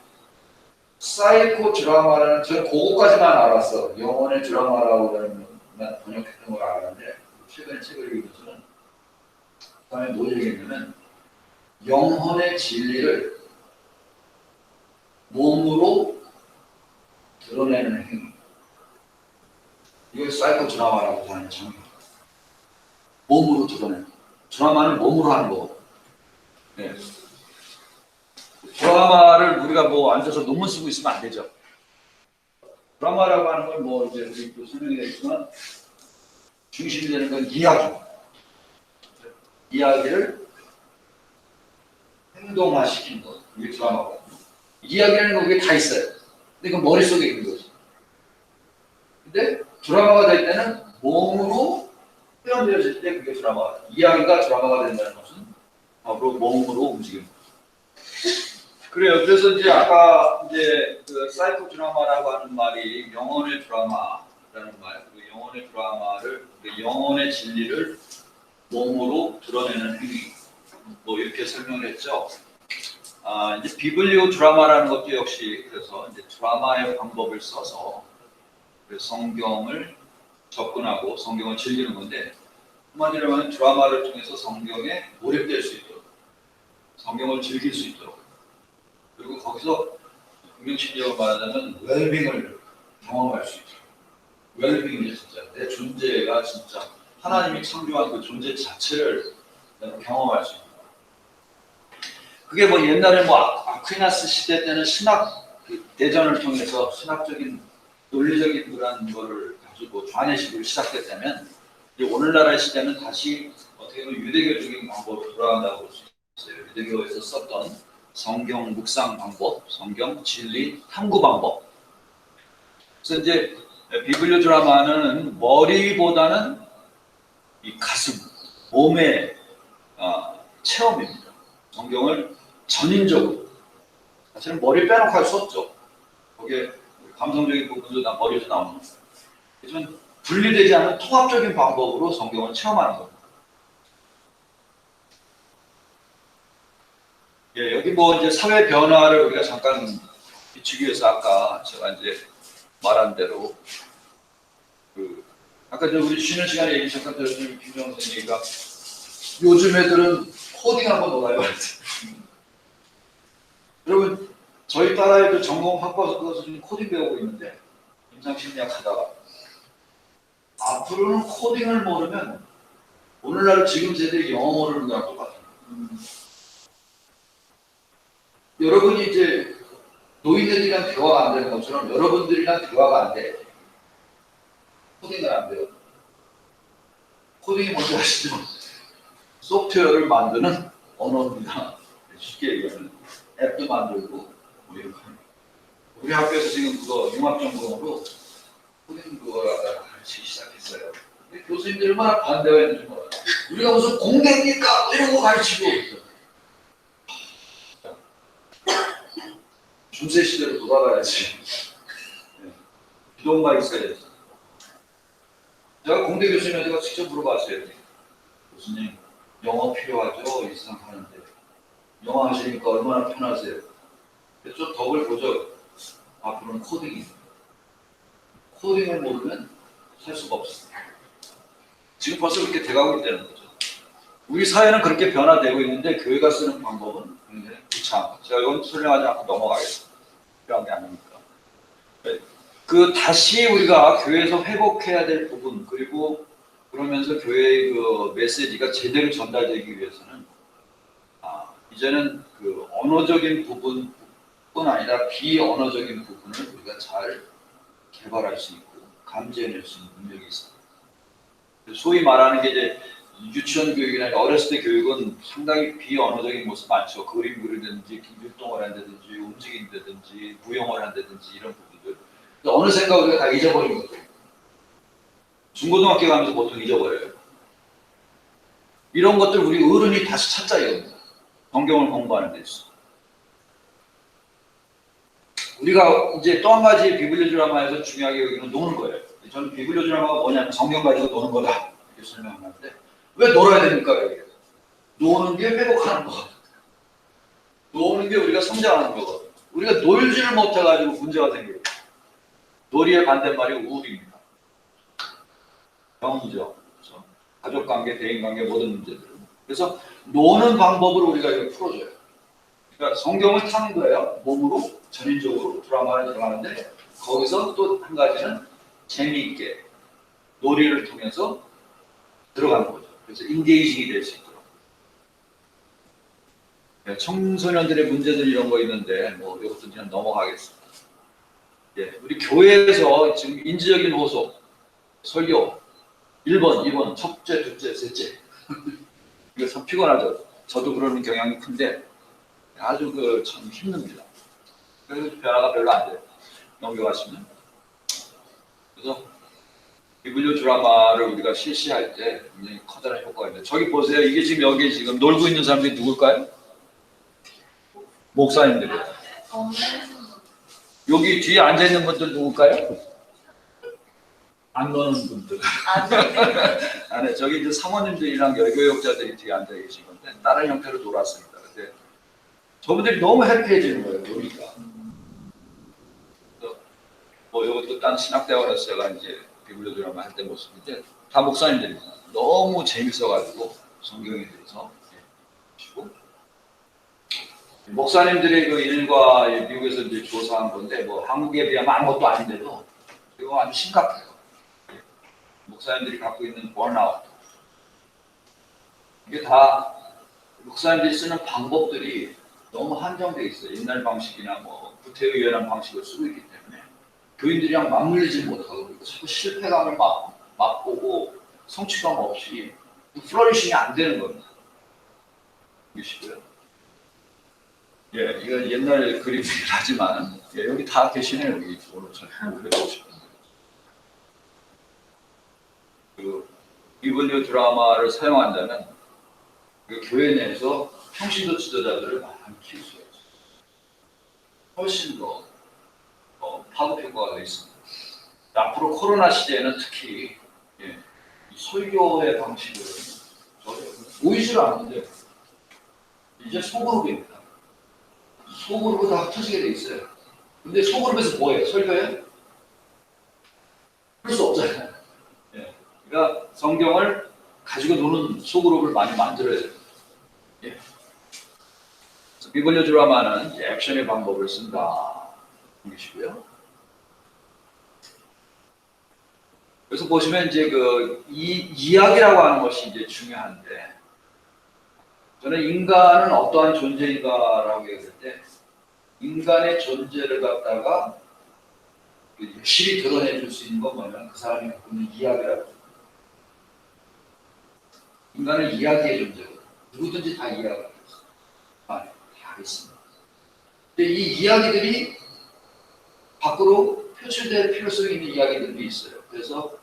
사이코 드라마라는 저는 그거까지만 알았어. 영혼의 드라마라고 번역했던 걸 알았는데 최근에 책을 읽으면서는 그다음에 뭘 얘기했냐면 영혼의 진리를 몸으로 드러내는 행위. 이걸 사이코 드라마라고 하는 장면. 몸으로 드러내는. 드라마는 몸으로 하는 거고. 네. 드라마를 우리가 뭐 앉아서 논문 쓰고 있으면 안 되죠. 드라마라고 하는 건 뭐 이제 우리 또 설명이 되지만 중심이 되는 건 이야기. 이야기를 행동화시키는 것. 이게 드라마거든요. 이야기라는 건 그게 다 있어요. 근데 그건 머릿속에 있는 거지. 근데 드라마가 될 때는 몸으로 표현되어질 때 그게 드라마가 돼요. 이야기가 드라마가 된다는 것은 바로 몸으로 움직이는 거죠. 그래요. 그래서 이제 아까 이제 그 사이코 드라마라고 하는 말이 영혼의 드라마라는 말, 그 영혼의 드라마를, 그 영혼의 진리를 몸으로 드러내는 행위, 뭐 이렇게 설명을 했죠. 이제 비블리오 드라마라는 것도 역시 그래서 이제 드라마의 방법을 써서 그 성경을 접근하고 성경을 즐기는 건데, 한마디로 하면 드라마를 통해서 성경에 몰입될 수 있도록, 성경을 즐길 수 있도록, 그리고 거기서 긍정심리적으로 말하자면 웰빙을 경험할 수 있도록. 웰빙이 진짜 내 존재가 진짜 하나님이 창조한 그 존재 자체를 경험할 수 있는 거예요. 그게 뭐 옛날에 뭐 아퀴나스 시대 때는 신학 그 대전을 통해서 신학적인 논리적인 그런 거를 가지고 좌뇌식으로 시작됐다면, 이제 오늘날의 시대는 다시 어떻게 보면 유대교적인 방법으로 돌아간다고 볼 수 있어요. 유대교에서 썼던 성경 묵상 방법, 성경 진리 탐구 방법. 그래서 이제 비블리오 드라마는 머리보다는 이 가슴, 몸의 체험입니다. 성경을 전인적으로. 사실은 머리 빼놓고 할 수 없죠. 거기에 감성적인 부분도 다 머리에서 나오는 거예요. 하지만 분리되지 않은 통합적인 방법으로 성경을 체험하는 겁니다. 예, 여기 뭐 이제 사회 변화를 우리가 잠깐 비추기 위해서 아까 제가 이제 말한 대로 아까 우리 쉬는 시간에 얘기 잠깐 들었더니 김정은 선생님이가 요즘 애들은 코딩 한번 놀아요. 여러분 저희 딸아이도 전공 학과에서 그것을 지금 코딩 배우고 있는데 임상심리학 하다가 앞으로는 코딩을 모르면 오늘날 지금 세대의 영어 모르는 거랑 똑같아요. 여러분이 이제 노인들이랑 대화가 안 되는 것처럼 여러분들이랑 대화가 안 돼. 코딩을 안 돼요. 코딩이 뭔지 아시죠? 소프트웨어를 만드는 언어입니다. 쉽게 얘기하면 앱도 만들고 뭐 이렇게. 우리 학교에서 지금 그거 융합전공으로 코딩 그거 가르치기 시작했어요. 근데 교수님들이 얼마나 반대가 있는지 몰라요. 우리가 무슨 공대입니까? 이런 거 가르치고 있어요. 중세 시대로 돌아가야지. 기동가 있어야지. 제가 공대 교수님한테 직접 물어봤어요. 교수님, 영어 필요하죠? 이 세상 하는데. 영어 하시니까 얼마나 편하세요? 좀 덕을 보죠. 앞으로는 코딩이. 코딩을 모르면 살 수가 없습니다. 지금 벌써 그렇게 돼가고 있다는 거죠. 우리 사회는 그렇게 변화되고 있는데 교회가 쓰는 방법은 굉장히 구차한 거. 제가 이건 설명하지 않고 넘어가겠습니다. 필요한 게 아니니까. 그 다시 우리가 교회에서 회복해야 될 부분, 그리고 그러면서 교회의 그 메시지가 제대로 전달되기 위해서는 이제는 그 언어적인 부분뿐 아니라 비언어적인 부분을 우리가 잘 개발할 수 있고 감지해낼 수 있는 능력이 있습니다. 소위 말하는 게 이제 유치원 교육이나 어렸을 때 교육은 상당히 비언어적인 모습 많죠. 그림 그리든지 율동을 한다든지 움직인다든지 무용을 한다든지 이런 부분들. 어느샌가 우리가 다 잊어버린 거죠. 중고등학교 가면서 보통 잊어버려요. 이런 것들 우리 어른이 다시 찾자 이겁니다. 성경을 공부하는 데 있어. 우리가 이제 또 한 가지 비블리오 드라마에서 중요하게 여기는 노는 거예요. 저는 비블리오 드라마가 뭐냐면 성경 가지고 노는 거다 이렇게 설명하는데 왜 놀아야 됩니까? 여기? 노는 게 회복하는 거. 노는 게 우리가 성장하는 거거든. 우리가 놀지를 못해가지고 문제가 생겨요. 놀이의 반대말이 우울입니다. 병이죠. 그렇죠? 가족관계, 대인관계 모든 문제들. 그래서 노는 방법으로 우리가 이걸 풀어줘요. 그러니까 성경을 타는 거예요. 몸으로 전인적으로 드라마를 들어가는데 거기서 또 한 가지는 재미있게 놀이를 통해서 들어가는 거죠. 그래서 인게이징이 될 수 있도록. 네, 청소년들의 문제들 이런 거 있는데 뭐 이것도 그냥 넘어가겠습니다. 예, 우리 교회에서 지금 인지적인 호소, 설교 1번, 2번, 첫째, 둘째, 셋째 이거 참 피곤하죠. 저도 그러는 경향이 큰데 아주 참 힘듭니다. 그래서 변화가 별로 안 돼요. 넘겨가시면. 그래서 비블리오 드라마를 우리가 실시할 때 굉장히 커다란 효과가 있는데 저기 보세요. 이게 지금 여기 지금 놀고 있는 사람들이 누굴까요? 목사님들이에요. 여기 뒤에 앉아 있는 분들 누굴까요? 안 노는 분들. 아니, 저기 이제 사모님들이랑 여교육자들이 뒤에 앉아 계신 건데 다른 형태로 놀았습니다. 근데 저분들이 너무 해피해지는 거예요. 노니까. 뭐 이것도 딴 신학대학원에서 제가 이제 비블리오 드라마 할 때 모습인데 다 목사님들입니다. 너무 재밌어가지고 성경에 대해서 보시고 목사님들의 그 일과 미국에서 이제 조사한 건데 뭐 한국에 비하면 아무것도 아닌데도 이거 아주 심각해요. 목사님들이 갖고 있는 번아웃 이게 다 목사님들이 쓰는 방법들이 너무 한정되어 있어요. 옛날 방식이나 뭐 구태의연한 방식을 쓰고 있기 때문에 교인들이랑 맞물리지 못하고 그리고 자꾸 실패감을 맛보고 성취감 없이 플러리싱이 안 되는 겁니다. 보시고요. 예, 이건 옛날 그림이긴 하지만 예, 여기 다 계시네요. 여기 오늘 잘 보시고 그 비블리오 드라마를 사용한다면 그 교회 내에서 평신도 지도자들을 많이 키울 수가 있어요. 훨씬 더 파급 효과가 있습니다. 앞으로 코로나 시대에는 특히 예, 이 설교의 방식을 보이질 않는데 이제 소그룹입니다. 소그룹으로 다 흩어지게 돼 있어요. 근데 소그룹에서 뭐예요? 설교예요? 그럴 수 없잖아요. 예. 그러니까 성경을 가지고 노는 소그룹을 많이 만들어야 돼요. 예. 비블리오 드라마는 액션의 방법을 쓴다. 보시고요. 그래서 보시면 이제 이야기라고 하는 것이 이제 중요한데 저는 인간은 어떠한 존재인가라고 얘기할 때 인간의 존재를 갖다가 확실히 드러내 줄 수 있는 건 뭐냐면 그 사람이 갖고 있는 이야기라고. 인간은 이야기의 존재거든요. 누구든지 다 이야기가 있어요. 다 있습니다. 근데 이 이야기들이 밖으로 표출될 필요성이 있는 이야기들도 있어요. 그래서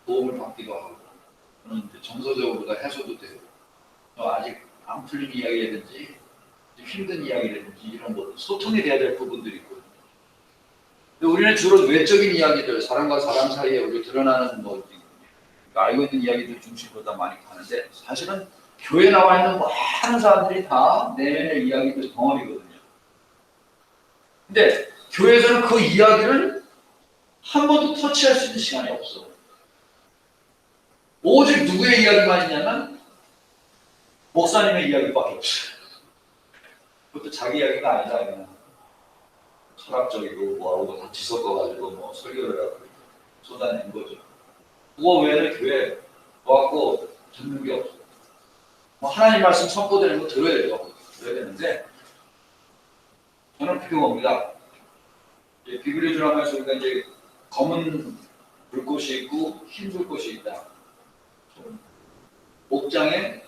도움을 받기도 하고 정서적으로 다 해소도 되고 아직 안 풀린 이야기라든지 힘든 이야기라든지 이런 것 소통이 돼야 될 부분들이 있거든요. 근데 우리는 주로 외적인 이야기들 사람과 사람 사이에 우리 드러나는 뭐 알고 있는 이야기들 중심으로 다 많이 가는데 사실은 교회에 나와 있는 많은 사람들이 다 내면의 이야기들 덩어리거든요. 근데 교회에서는 그 이야기를 한 번도 터치할 수 있는 시간이 없어. 오직 누구의 이야기만 있냐면 목사님의 이야기밖에 없어요. 그것도 자기 이야기가 아니라 그냥 철학적이고 뭐하고 다 뒤섞어가지고 뭐 설교를 하고 쏟아낸 거죠. 그거 외에는 교회 와갖고 듣는 게 없어요. 뭐 하나님 말씀 선포되는 거 들어야 되는데 저는 그게 뭡니다. 비블리오 드라마에서 우리가 이제 검은 불꽃이 있고 흰 불꽃이 있다. 목장에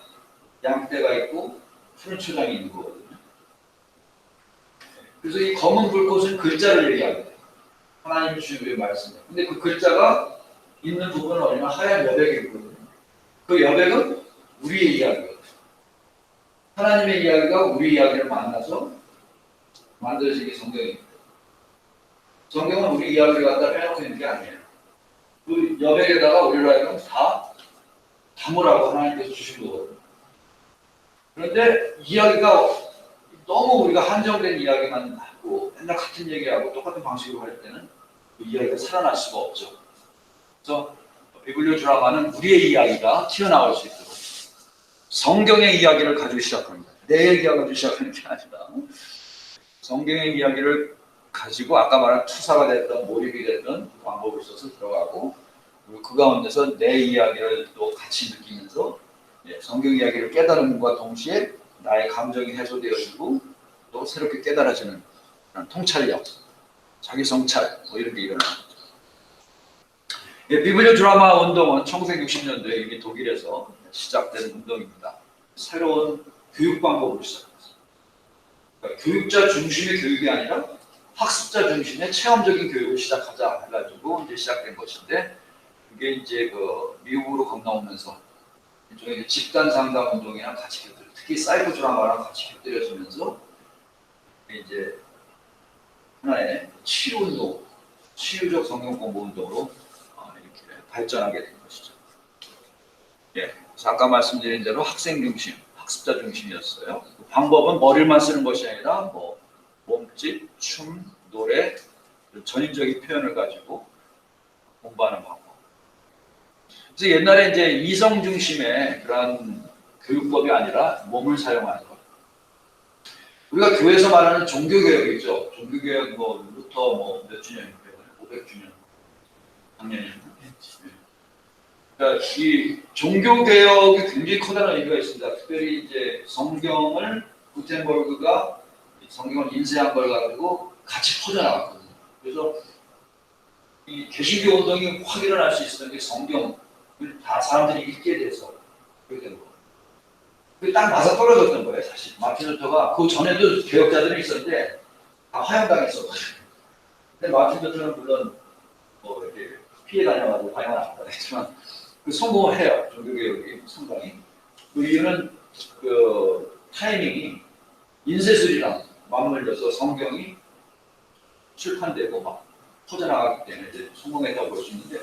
양떼가 있고 푸른 초장이 있는 거거든요. 그래서 이 검은 불꽃은 글자를 얘기합니다. 하나님 주의 말씀이에요. 근데 그 글자가 있는 부분은 어디나 하얀 여백이 있거든요. 그 여백은 우리의 이야기거든요. 하나님의 이야기가 우리 이야기를 만나서 만들어진 게 성경입니다. 성경은 우리 이야기를 갖다 빼놓고 있는 게 아니에요. 그 여백에다가 우리로 하여금 다 담으라고 하나님께서 주신 거거든요. 그런데 이야기가 너무 우리가 한정된 이야기만 하고 맨날 같은 얘기하고 똑같은 방식으로 할 때는 그 이야기가 살아날 수가 없죠. 그래서 비블리오 드라마는 우리의 이야기가 튀어나올 수 있도록 성경의 이야기를 가지고 시작합니다. 내 얘기가 가지고 시작하는 게 아니라 성경의 이야기를 가지고 아까 말한 투사가 됐던 몰입이 됐던 방법을 써서 들어가고 그리고 그 가운데서 내 이야기를 또 같이 느끼면서 성경 이야기를 깨달음과 동시에 나의 감정이 해소되어지고 또 새롭게 깨달아지는 그런 통찰력, 자기 성찰 뭐 이런 게 일어나는 거죠. 비블리오 드라마 운동은 1960년도에 이미 독일에서 시작된 운동입니다. 새로운 교육 방법으로 시작했어요. 그러니까 교육자 중심의 교육이 아니라 학습자 중심의 체험적인 교육을 시작하자 해가지고 이제 시작된 것인데 그게 이제 그 미국으로 건너오면서 일종의 집단 상담 운동이랑 같이 곁들여, 특히 사이코 드라마랑 같이 곁들여지면서 이제 하나의 치유 운동, 치유적 성경 공부 운동으로 이렇게 발전하게 된 것이죠. 그래서 아까 말씀드린 대로 학생 중심, 학습자 중심이었어요. 그 방법은 머리만 쓰는 것이 아니라 뭐 몸짓, 춤, 노래, 전인적인 표현을 가지고 공부하는 방법. 그래서 옛날에 이제 이성 중심의 그런 교육법이 아니라 몸을 사용하는 것. 우리가 교회에서 말하는 종교개혁 있죠. 종교개혁 뭐 루터 뭐 몇 주년이에요? 500주년. 작년이었나? 그러니까 이 종교개혁이 굉장히 커다란 의미가 있습니다. 특별히 이제 성경을 구텐버그가 성경을 인쇄한 걸 가지고 같이 퍼져나갔거든요. 그래서 이 개신교 운동이 확 일어날 수 있었던 게 성경을 다 사람들이 읽게 돼서 그렇게 된 거예요. 그게 딱 맞아 떨어졌던 거예요, 사실. 마틴 루터가 그 전에도 개혁자들이 있었는데 다 화형당했었거든요. 근데 마틴 루터는 물론 뭐 이렇게 피해 다녀가지고 화형을 안 당했지만 그 성공을 해요, 종교개혁이 상당히. 그 이유는 그 타이밍이 인쇄술이랑 맞물려서 성경이 출판되고 막 퍼져나가기 때문에 이제 성공했다고 볼 수 있는데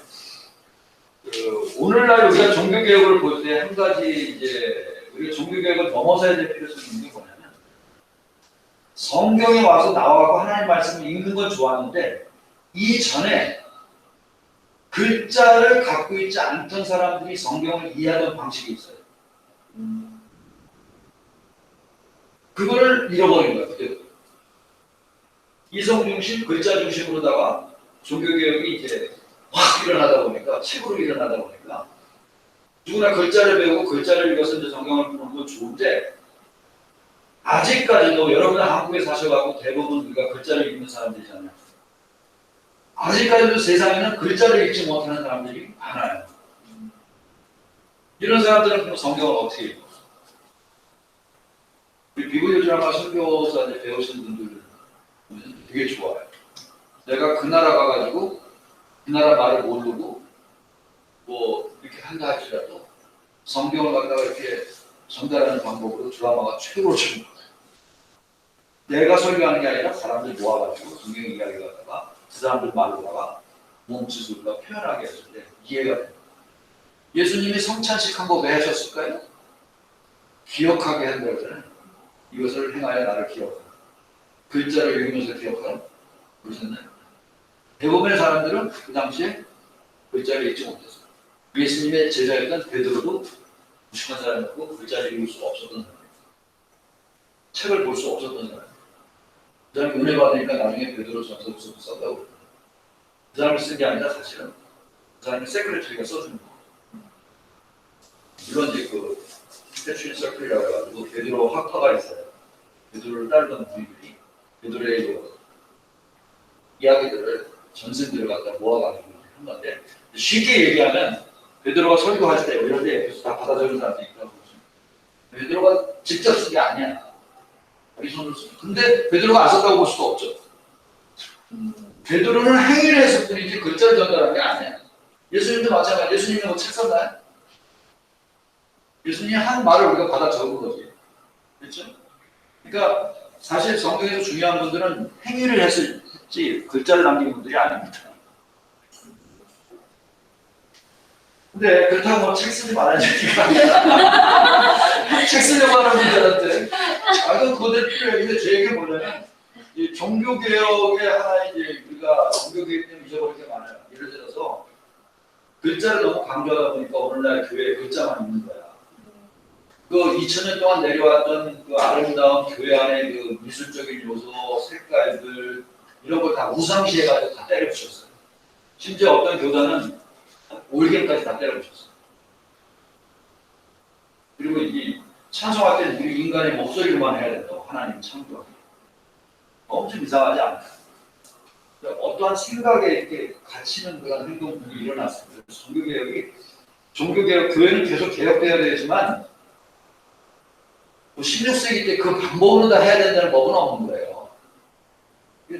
오늘날 우리가 종교개혁을 볼 때 한 가지 이제 우리가 종교개혁을 넘어서야 될 필요성이 있는 게 뭐냐면 성경에 와서 나와갖고 하나님 말씀을 읽는 건 좋았는데 이전에 글자를 갖고 있지 않던 사람들이 성경을 이해하던 방식이 있어요. 그거를 잃어버린 거예요. 그때. 이성 중심, 글자 중심으로다가 종교개혁이 이제 확 일어나다 보니까, 책으로 일어나다 보니까 누구나 글자를 배우고 글자를 읽어서 이제 성경을 보는 건 좋은데 아직까지도 여러분은 한국에 사셔가지고 대부분 우리가 글자를 읽는 사람들이잖아요. 아직까지도 세상에는 글자를 읽지 못하는 사람들이 많아요. 이런 사람들은 그럼 성경을 어떻게 읽어? 비블리오 드라마 선교사 배우신 분들 되게 좋아요. 내가 그 나라 가가지고 그 나라 말을 모르고 뭐 이렇게 한다 할지라도 성경을 갖다가 이렇게 전달하는 방법으로 드라마가 최고로 좋은 거예요. 내가 설교하는 게 아니라 사람들 모아가지고 성경 이야기 갖다가 그 사람들 말로다가 몸짓으로 표현하게 했을 때 이해가 돼요. 예수님이 성찬식 한 거 왜 하셨을까요? 기억하게 한다고 하잖아요. 이것을 행하여 나를 기억하라. 글자를 읽으면서 기억하라. 그러셨나요? 대부분의 사람들은 그 당시에 글자를 읽지 못했어요. 예수님의 제자였던 베드로도 무식한 사람이었고 글자를 읽을 수 없었던 사람이에요. 책을 볼 수 없었던 사람이에요. 그 사람이 은혜 받으니까 나중에 베드로전서 썼다고 그래요. 그 사람이 쓴 게 아니라 사실은 그 사람이 세크레터리가 써준 거예요. 물론 이제 그 스태츄인 서클이라고 해가지고 베드로 학파가 있어요. 베드로를 따르던 부인들이 베드로의 그 이야기들을 전생들을 갖다 모아가지고 한 건데 쉽게 얘기하면 베드로가 설교할 때 이런 데 옆에서 다 받아 적은 사람들이 있다고 보시면 베드로가 직접 쓴 게 아니야. 자기 손으로 쓰. 근데 베드로가 안 썼다고 볼 수도 없죠. 베드로는 행위를 했을 뿐이지 글자를 전달한 게 아니야. 예수님도 마찬가지. 예수님은 뭐 책 썼나요? 예수님이 한 말을 우리가 받아 적은 거지. 그렇죠? 그러니까 사실 성경에서 중요한 분들은 행위를 했지 글자를 남긴 분들이 아닙니다. 근데 그렇다고 뭐 책 쓰지 말아야 되니까 아니라 책 쓰려고 하는 분들한테 그건 그대로 필요해요. 근데 제 얘기는 뭐냐면 이 종교개혁의 하나 이제 우리가 종교개혁 때문에 잊어버릴 게 많아요. 예를 들어서 글자를 너무 강조하다 보니까 오늘날 교회에 글자만 있는 거야. 그 2000년 동안 내려왔던 그 아름다운 교회 안의 그 미술적인 요소, 색깔들 이런 걸 다 우상시해가지고 다 때려부셨어요. 심지어 어떤 교단은 올개까지 다 때려부셨어요. 그리고 이 찬송할 때는 우리 인간의 목소리로만 해야 된다고 하나님 창조하기. 엄청 이상하지 않나요? 어떠한 생각에 이렇게 갇히는 그런 행동들이 일어났습니다. 종교개혁, 교회는 계속 개혁되어야 되지만 16세기 때 그 방법으로 다 해야 된다는 법은 없는 거예요.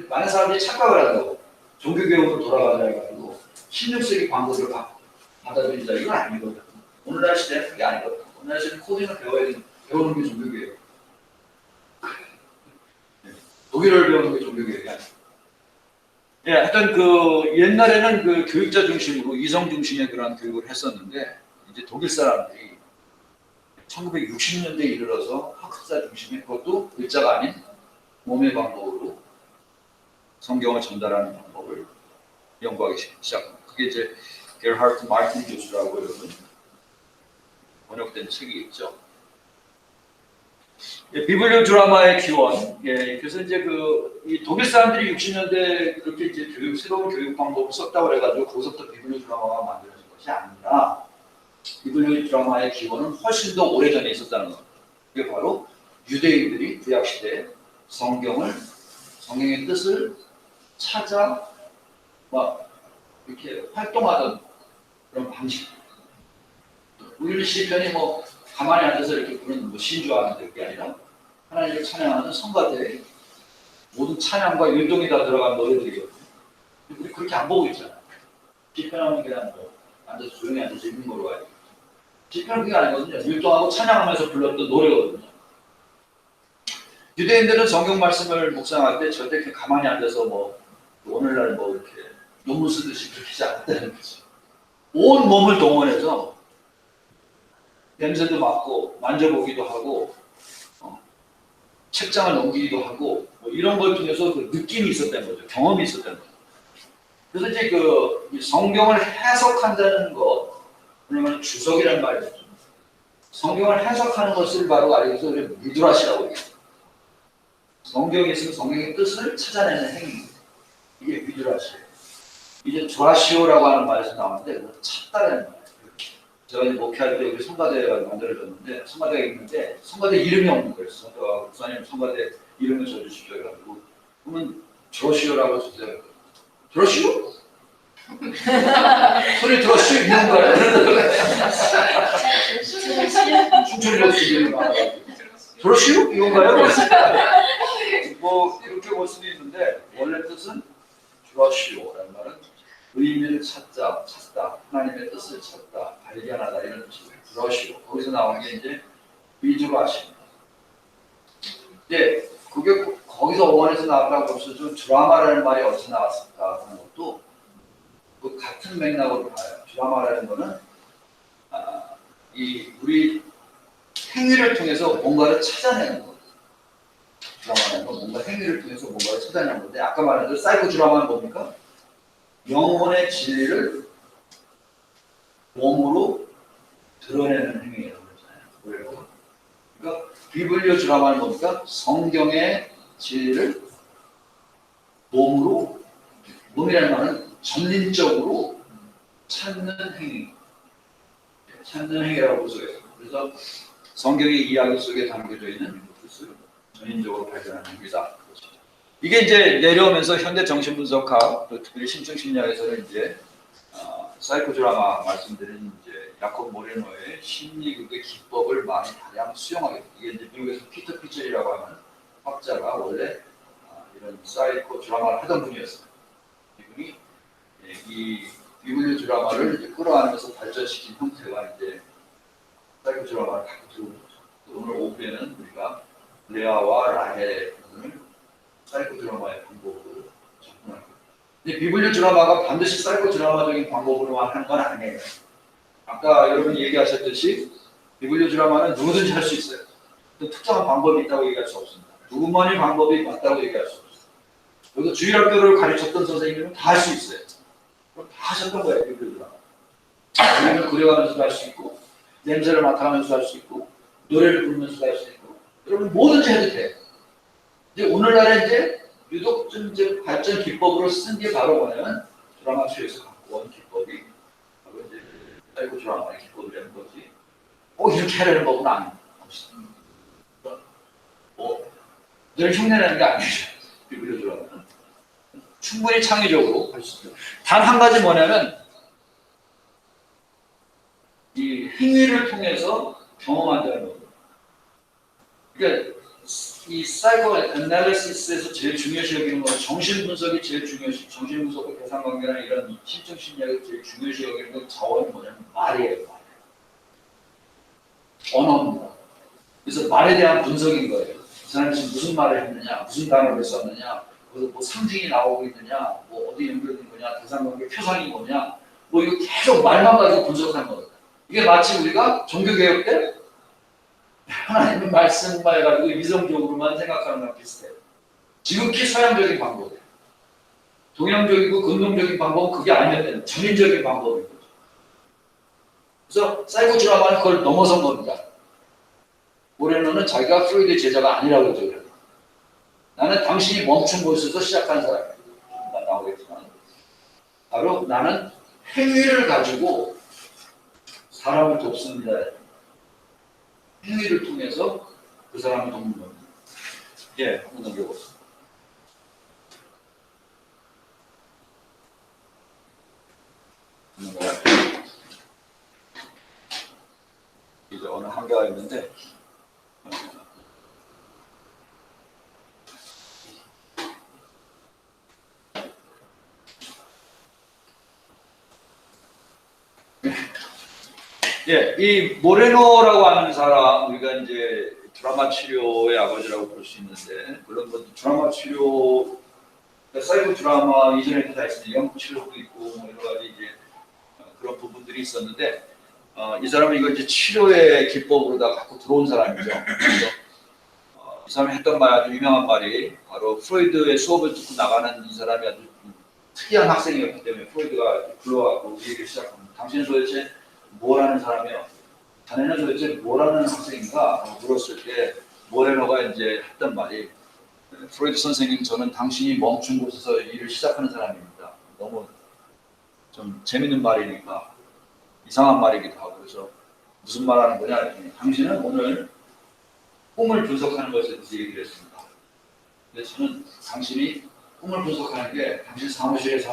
많은 사람들이 착각을 한다고 종교개혁으로 돌아가자 해가지고 16세기 방법을 받아들이자 이건 아니거든. 오늘날 시대는 그게 아니거든. 오늘날 시대는 코딩을 배우는 게 종교개혁. 독일어를 배우는 게 종교개혁이 아니에요. 예, 하여튼 그 옛날에는 그 교육자 중심으로 이성 중심의 그런 교육을 했었는데 이제 독일 사람들이 1960년대에 이르러서 학습자 중심의 그것도 글자가 아닌 몸의 방법으로 성경을 전달하는 방법을 연구하기 시작합니다. 그게 이제 게르하르트 마르틴 교수라고 여러분 번역된 책이 있죠. 예, 비블리오 드라마의 기원. 예, 그래서 이제 이 독일 사람들이 60년대 그렇게 이제 새로운 교육 방법을 썼다고 해가지고 거기서부터 비블리오 드라마가 만들어진 것이 아니라 비블리오 드라마의 기원은 훨씬 더 오래전에 있었다는 겁니다. 그게 바로 유대인들이 구약 시대에 성경의 뜻을 찾아 막 이렇게 활동하던 그런 방식. 우리는 시편이 뭐 가만히 앉아서 이렇게 부르는 뭐 신주하는 게 아니라 하나님을 찬양하는 성가대에 모든 찬양과 율동이 다 들어간 노래들이거든요. 우리 그렇게 안 보고 있잖아요. 시편하면 그냥 뭐 앉아서 조용히 앉아서 읽는 거로 가요. 시편은 그게 아니거든요. 율동하고 찬양하면서 불렀던 노래거든요. 유대인들은 성경 말씀을 묵상할 때 절대 이렇게 가만히 앉아서 뭐 오늘날 뭐 이렇게 논문 쓰듯이 그렇게 하지 않았다는 거죠. 온 몸을 동원해서 냄새도 맡고 만져보기도 하고 책장을 넘기기도 하고 뭐 이런 걸 통해서 그 느낌이 있었다는 거죠. 경험이 있었다는 거죠. 그래서 이제 그 성경을 해석한다는 것, 그러면 주석이라는 말이 있죠. 성경을 해석하는 것을 바로 알려서 미드라시라고 얘기해요. 성경에 있으면 성경의 뜻을 찾아내는 행위. 이게 미드라시예요. 이제 조라시오라고 하는 말에서 나오는데 찾다라는 말이에요. 제가 이제 목회할 때 우리 성가대가 만들어졌는데 성가대가 있는데 성가대 이름이 없는 거예요. 목사님 성가대 이름을 줘주십시오 해가지고 그러면 조라시오라고 주세요. 조라시오? 소리 들었슈? 있는 거예요? 춘천역 이름이 많아가지고 조라시오? 이건가요? 뭐 그렇게 볼 수도 있는데 원래 뜻은 조라시오라는 말은 의미를 찾다, 하나님의 뜻을 찾다, 발견하다 이런 뜻이에요. 조라시오. 거기서 나온 게 이제 미드라시입니다. 이제 그게 거기서 어원에서 나왔다고 벌써 좀 드라마라는 말이 어디서 나왔을까 하는 것도 그 같은 맥락으로 봐요. 드라마라는 거는 우리 행위를 통해서 뭔가를 찾아내는 거. 드라마라는 건 뭔가 행위를 통해서 뭔가를 찾아내는 건데 아까 말한 대로 사이코 드라마는 뭡니까? 영혼의 진리를 몸으로 드러내는 행위라고 그러잖아요. 그러니까 비블리오 드라마는 뭡니까? 성경의 진리를 몸이라는 말은 전인적으로 찾는 행위라고 볼 수가 있어요. 그래서 성경의 이야기 속에 담겨져 있는 뜻을 전인적으로 발견하는 행위다. 이게 이제 내려오면서 현대 정신분석학, 특별히 심층심리학에서는 이제 사이코 드라마 말씀드린 이제 야콥 모레노의 심리극의 기법을 많이 다량 수용하게 됩니다. 이게 이제 미국에서 피터 피첼이라고 하는 학자가 원래 이런 사이코 드라마를 하던 분이었어요. 이분이 이 비블리오 드라마를 이제 끌어안으면서 발전시킨 형태가 이제 사이코 드라마를 갖고 들어오는 거죠. 오늘 오후에는 우리가 레아와 라헬의 부분을 사이코 드라마의 방법으로 접근할 거예요. 근데 비블리오 드라마가 반드시 사이코 드라마적인 방법으로만 하는 건 아니에요. 아까 여러분이 얘기하셨듯이 비블리오 드라마는 누구든지 할 수 있어요. 특정한 방법이 있다고 얘기할 수 없습니다. 누구만의 방법이 맞다고 얘기할 수 없어요. 여기서 주일학교를 가르쳤던 선생님은 다 할 수 있어요. 그럼 다 하셨던 거예요, 비블리오 드라마. 그림을 그려가면서도 할 수 있고, 냄새를 맡아가면서 할 수 있고, 노래를 부르면서 할 수 있고, 여러분 뭐든지 해도 돼. 이제 오늘날에 이제 유독 좀 이제 발전 기법으로 쓴 게 바로 뭐냐면 드라마 치료에서 갖고 온 기법이 바로 이제 사이코 드라마의 기법이라는 거지. 이렇게 하려는 거구나 아니야. 늘 흉내내는 게 아니죠. 비비려 드라마는 충분히 창의적으로 할 수 있어요. 단 한 가지 뭐냐면 이 행위를 통해서 경험한다는 거예요. 그러니까 이 사이코 애널리시스에서 제일 중요시 여기는 건 정신 분석이 제일 중요시, 정신 분석과 대상 관계나 이런 심층 심리학이 제일 중요시 여기는 건 자원이 뭐냐면 말이에요. 말. 언어입니다. 그래서 말에 대한 분석인 거예요. 이 사람이 지금 무슨 말을 했느냐, 무슨 단어를 썼느냐, 그래서 뭐 상징이 나오고 있느냐, 뭐 어디 연결된 거냐, 대상 관계 표상이 뭐냐, 뭐 이거 계속 말만 가지고 분석하는 거예요. 이게 마치 우리가 종교개혁 때 하나님의 말씀만 해가지고 이성적으로만 생각하는 거랑 비슷해요. 지극히 서양적인 방법이에요. 동양적이고 근동적인 방법은 그게 아니었던 전인적인 방법인 거죠. 그래서 사이코 드라마는 그걸 넘어선 겁니다. 모레노는 자기가 프로이드의 제자가 아니라고 그러죠. 나는 당신이 멈춘 곳에서 시작한 사람이에요. 나오겠지만 바로 나는 행위를 가지고 사람을 돕습니다. 행위를 통해서 그 사람을 돕는 겁니다. 예, 한번 넘겨보세요. 이제 어느 한계가 있는데 예, 이 모레노라고 하는 사람 우리가 이제 드라마 치료의 아버지라고 볼 수 있는데 물론 뭐 드라마 치료 사이코 드라마 이전에도 다 있었는데 연구 치료도 있고 뭐 여러 가지 이제 그런 부분들이 있었는데 이 사람은 이걸 이제 치료의 기법으로 다 갖고 들어온 사람이죠. 그래서 이 사람이 했던 말 아주 유명한 말이 바로 프로이드의 수업을 듣고 나가는 이 사람이 아주 특이한 학생이었기 때문에 프로이드가 불러와서 이 얘기를 시작합니다. 당신은 도대체 뭘 하는 사람이요? 자네는 도대체 뭘 하는 학생인가? 물었을 때 모레노가 이제 했던 말이 프로이드 선생님 저는 당신이 멈춘 곳에서 일을 시작하는 사람입니다. 너무 좀 재밌는 말이니까 이상한 말이기도 하고 그래서 무슨 말 하는 거냐 했더니 당신은 오늘 꿈을 분석하는 것에 대해서 얘기를 했습니다. 그래서 저는 당신이 꿈을 분석하는 게 당신 사무실에서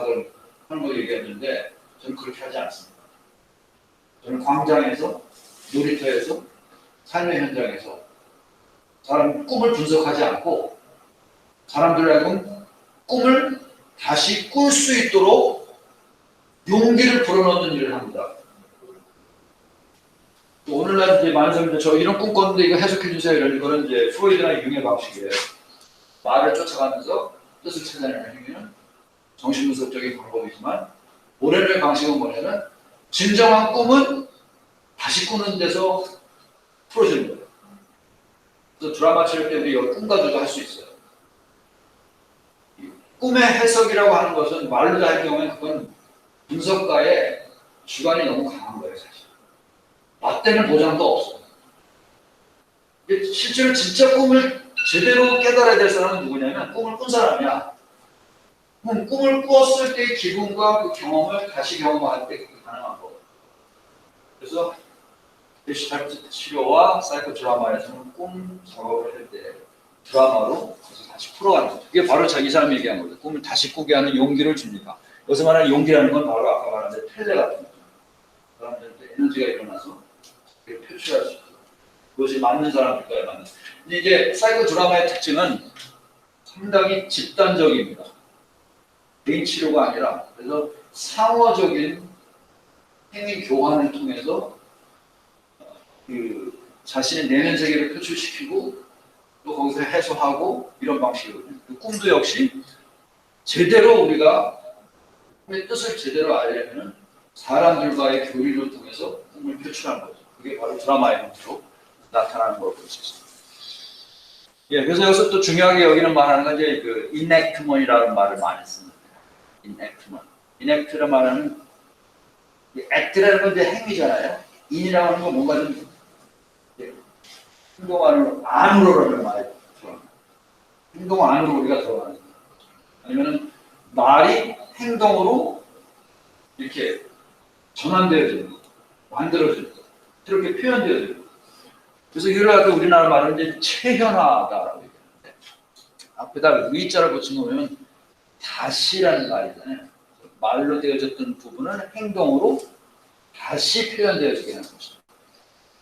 하는 거 얘기했는데 저는 그렇게 하지 않습니다. 저는 광장에서, 놀이터에서, 삶의 현장에서 사람 꿈을 분석하지 않고 사람들 하여금 꿈을 다시 꿀 수 있도록 용기를 불어넣는 일을 합니다. 또 오늘날 이제 많은 사람들 저 이런 꿈 꿨는데 이거 해석해 주세요 이런 거는 이제 프로이드나 융의 방식이에요. 말을 쫓아가면서 뜻을 찾아내는 행위는 정신분석적인 방법이지만 모레노의 방식은 뭐냐면 진정한 꿈은 다시 꾸는 데서 풀어주는 거예요. 그래서 드라마 치료 때 우리 꿈 가지고 할 수 있어요. 꿈의 해석이라고 하는 것은 말로 할 경우에 그건 분석가의 주관이 너무 강한 거예요, 사실. 맞대는 보장도 없어요. 실제로 진짜 꿈을 제대로 깨달아야 될 사람은 누구냐면 꿈을 꾼 사람이야. 그럼 꿈을 꾸었을 때의 기분과 그 경험을 다시 경험할 때 그게 가능한 거예요. 그래서 게슈탈트 치료와 사이코 드라마에서는 꿈 작업을 할 때 드라마로 다시 풀어가는 거죠. 이게 바로 이 사람이 얘기한 거죠. 꿈을 다시 꾸게 하는 용기를 줍니다. 여기서 말하는 용기라는 건 바로 아까 말한 텔레 같은 거죠. 사람들한테 에너지가 일어나서 표출할 수 있고 그것이 맞는 사람들과의 맞는. 근데 이제 사이코 드라마의 특징은 상당히 집단적입니다. 개인 치료가 아니라 그래서 상호적인 행위 교환을 통해서 그 자신의 내면 세계를 표출시키고 또 거기서 해소하고 이런 방식이거든요. 그 꿈도 역시 제대로 우리가 꿈의 뜻을 제대로 알려면 사람들과의 교류를 통해서 꿈을 표출하는 거죠. 그게 바로 드라마의 형태로 나타나는 걸 볼 수 있습니다. 예, 그래서 여기서 또 중요하게 여기는 말하는 건 이제 그 enactment이라는 말을 많이 씁니다. enactment. enact라는 말은 act라는 건 이제 행위잖아요. in이라고 하는 건 뭔가 좀 행동 안으로라는 말이 들어갑니다. 행동 안으로 우리가 들어가는 거예요. 아니면은 말이 행동으로 이렇게 전환되어지는 거, 만들어지는 거, 이렇게 표현되어지는 거. 그래서 이걸 갖다 우리나라 말은 이제 체현화다라고 얘기하는데 앞에다 위자를 붙인 거면 다시라는 말이잖아요. 말로 되어졌던 부분은 행동으로 다시 표현되어지게 하는 것이죠.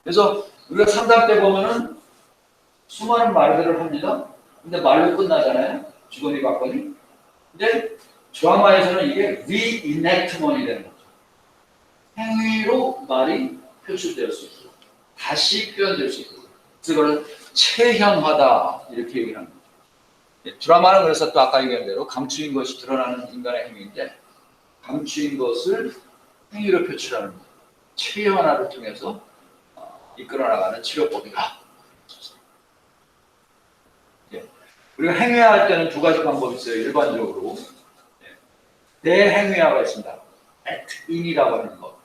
그래서 우리가 상담 때 보면은 수많은 말들을 합니다. 근데 말로 끝나잖아요. 주거니 받거니. 근데 드라마에서는 이게 reenactment이 되는 거죠. 행위로 말이 표출될 수 있고 다시 표현될 수 있고 그래서 그걸 체현화다 이렇게 얘기를 합니다. 드라마는 그래서 또 아까 얘기한 대로 감추인 것이 드러나는 인간의 행위인데 감추인 것을 행위로 표출하는 체현화를 통해서 이끌어나가는 치료법이다. 우리가 행위할 때는 두 가지 방법이 있어요. 일반적으로 대행위화가 있습니다. act in이라고 하는 것.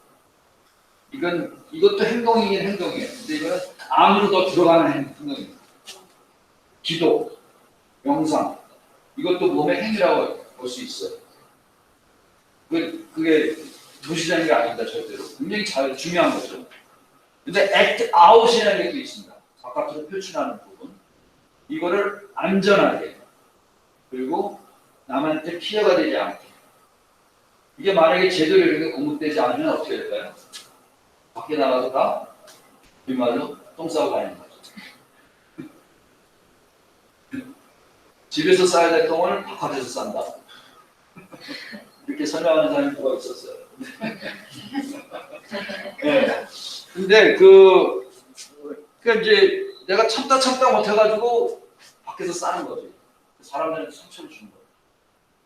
이것도 행동이긴 행동이에요. 근데 이거는 안으로 더 들어가는 행동입니다. 기도, 명상, 이것도 몸의 행위라고 볼 수 있어요. 그게 무시되는 게 아닙니다. 절대로. 굉장히 중요한 거죠. 근데 act out이라는 게 또 있습니다. 바깥으로 표출하는 부분. 이거를 안전하게 그리고 남한테 피해가 되지 않게 이게 만약에 제대로 이렇게 공급되지 않으면 어떻게 될까요? 밖에 나가서 다 우리말로 똥 싸고 다니는 거죠. 집에서 싸야 될 똥을 바깥에서 싼다. 이렇게 설명하는 사람이 누가 있었어요. 네. 근데 그러니까 이제 내가 참다 못해가지고 밖에서 싸는 거지. 사람들한테 상처를 주는 거예요.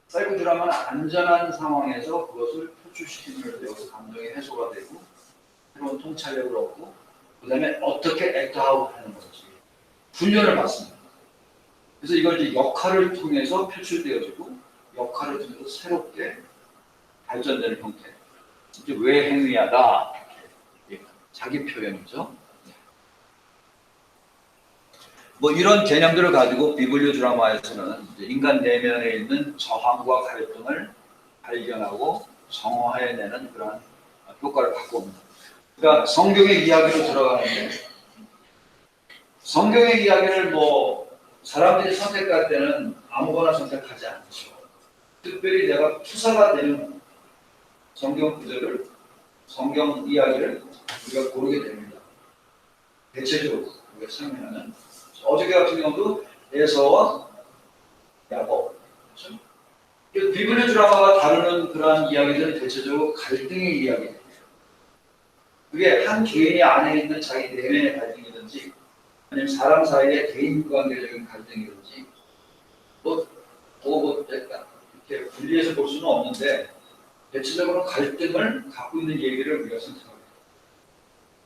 사이코드라마는 안전한 상황에서 그것을 표출시키는 여기서 감정이 해소가 되고 새로운 통찰력을 얻고 그 다음에 어떻게 액트아웃 하는 거지. 훈련을 받습니다. 그래서 이걸 이제 역할을 통해서 표출되어지고 역할을 통해서 새롭게 발전되는 형태. 이제 왜 행위하다? 자기 표현이죠. 뭐 이런 개념들을 가지고 비블리오 드라마에서는 이제 인간 내면에 있는 저항과 갈등을 발견하고 정화해내는 그런 효과를 갖고 옵니다. 그러니까 성경의 이야기로 들어가는데 성경의 이야기를 뭐 사람들이 선택할 때는 아무거나 선택하지 않죠. 특별히 내가 투사가 되는 성경 구절을 성경 이야기를 우리가 고르게 됩니다. 대체적으로 우리가 설명하는 어저께 같은 경우도 에서와 야곱 그렇죠? 비블리오 드라마가 다루는 그러한 이야기들은 대체적으로 갈등의 이야기입니다. 그게 한 개인이 안에 있는 자기 내면의 갈등이든지 아니면 사람 사이의 대인 관계적인 갈등이든지 이렇게 분리해서 볼 수는 없는데 대체적으로 갈등을 갖고 있는 얘기를 우리가 선택합니다.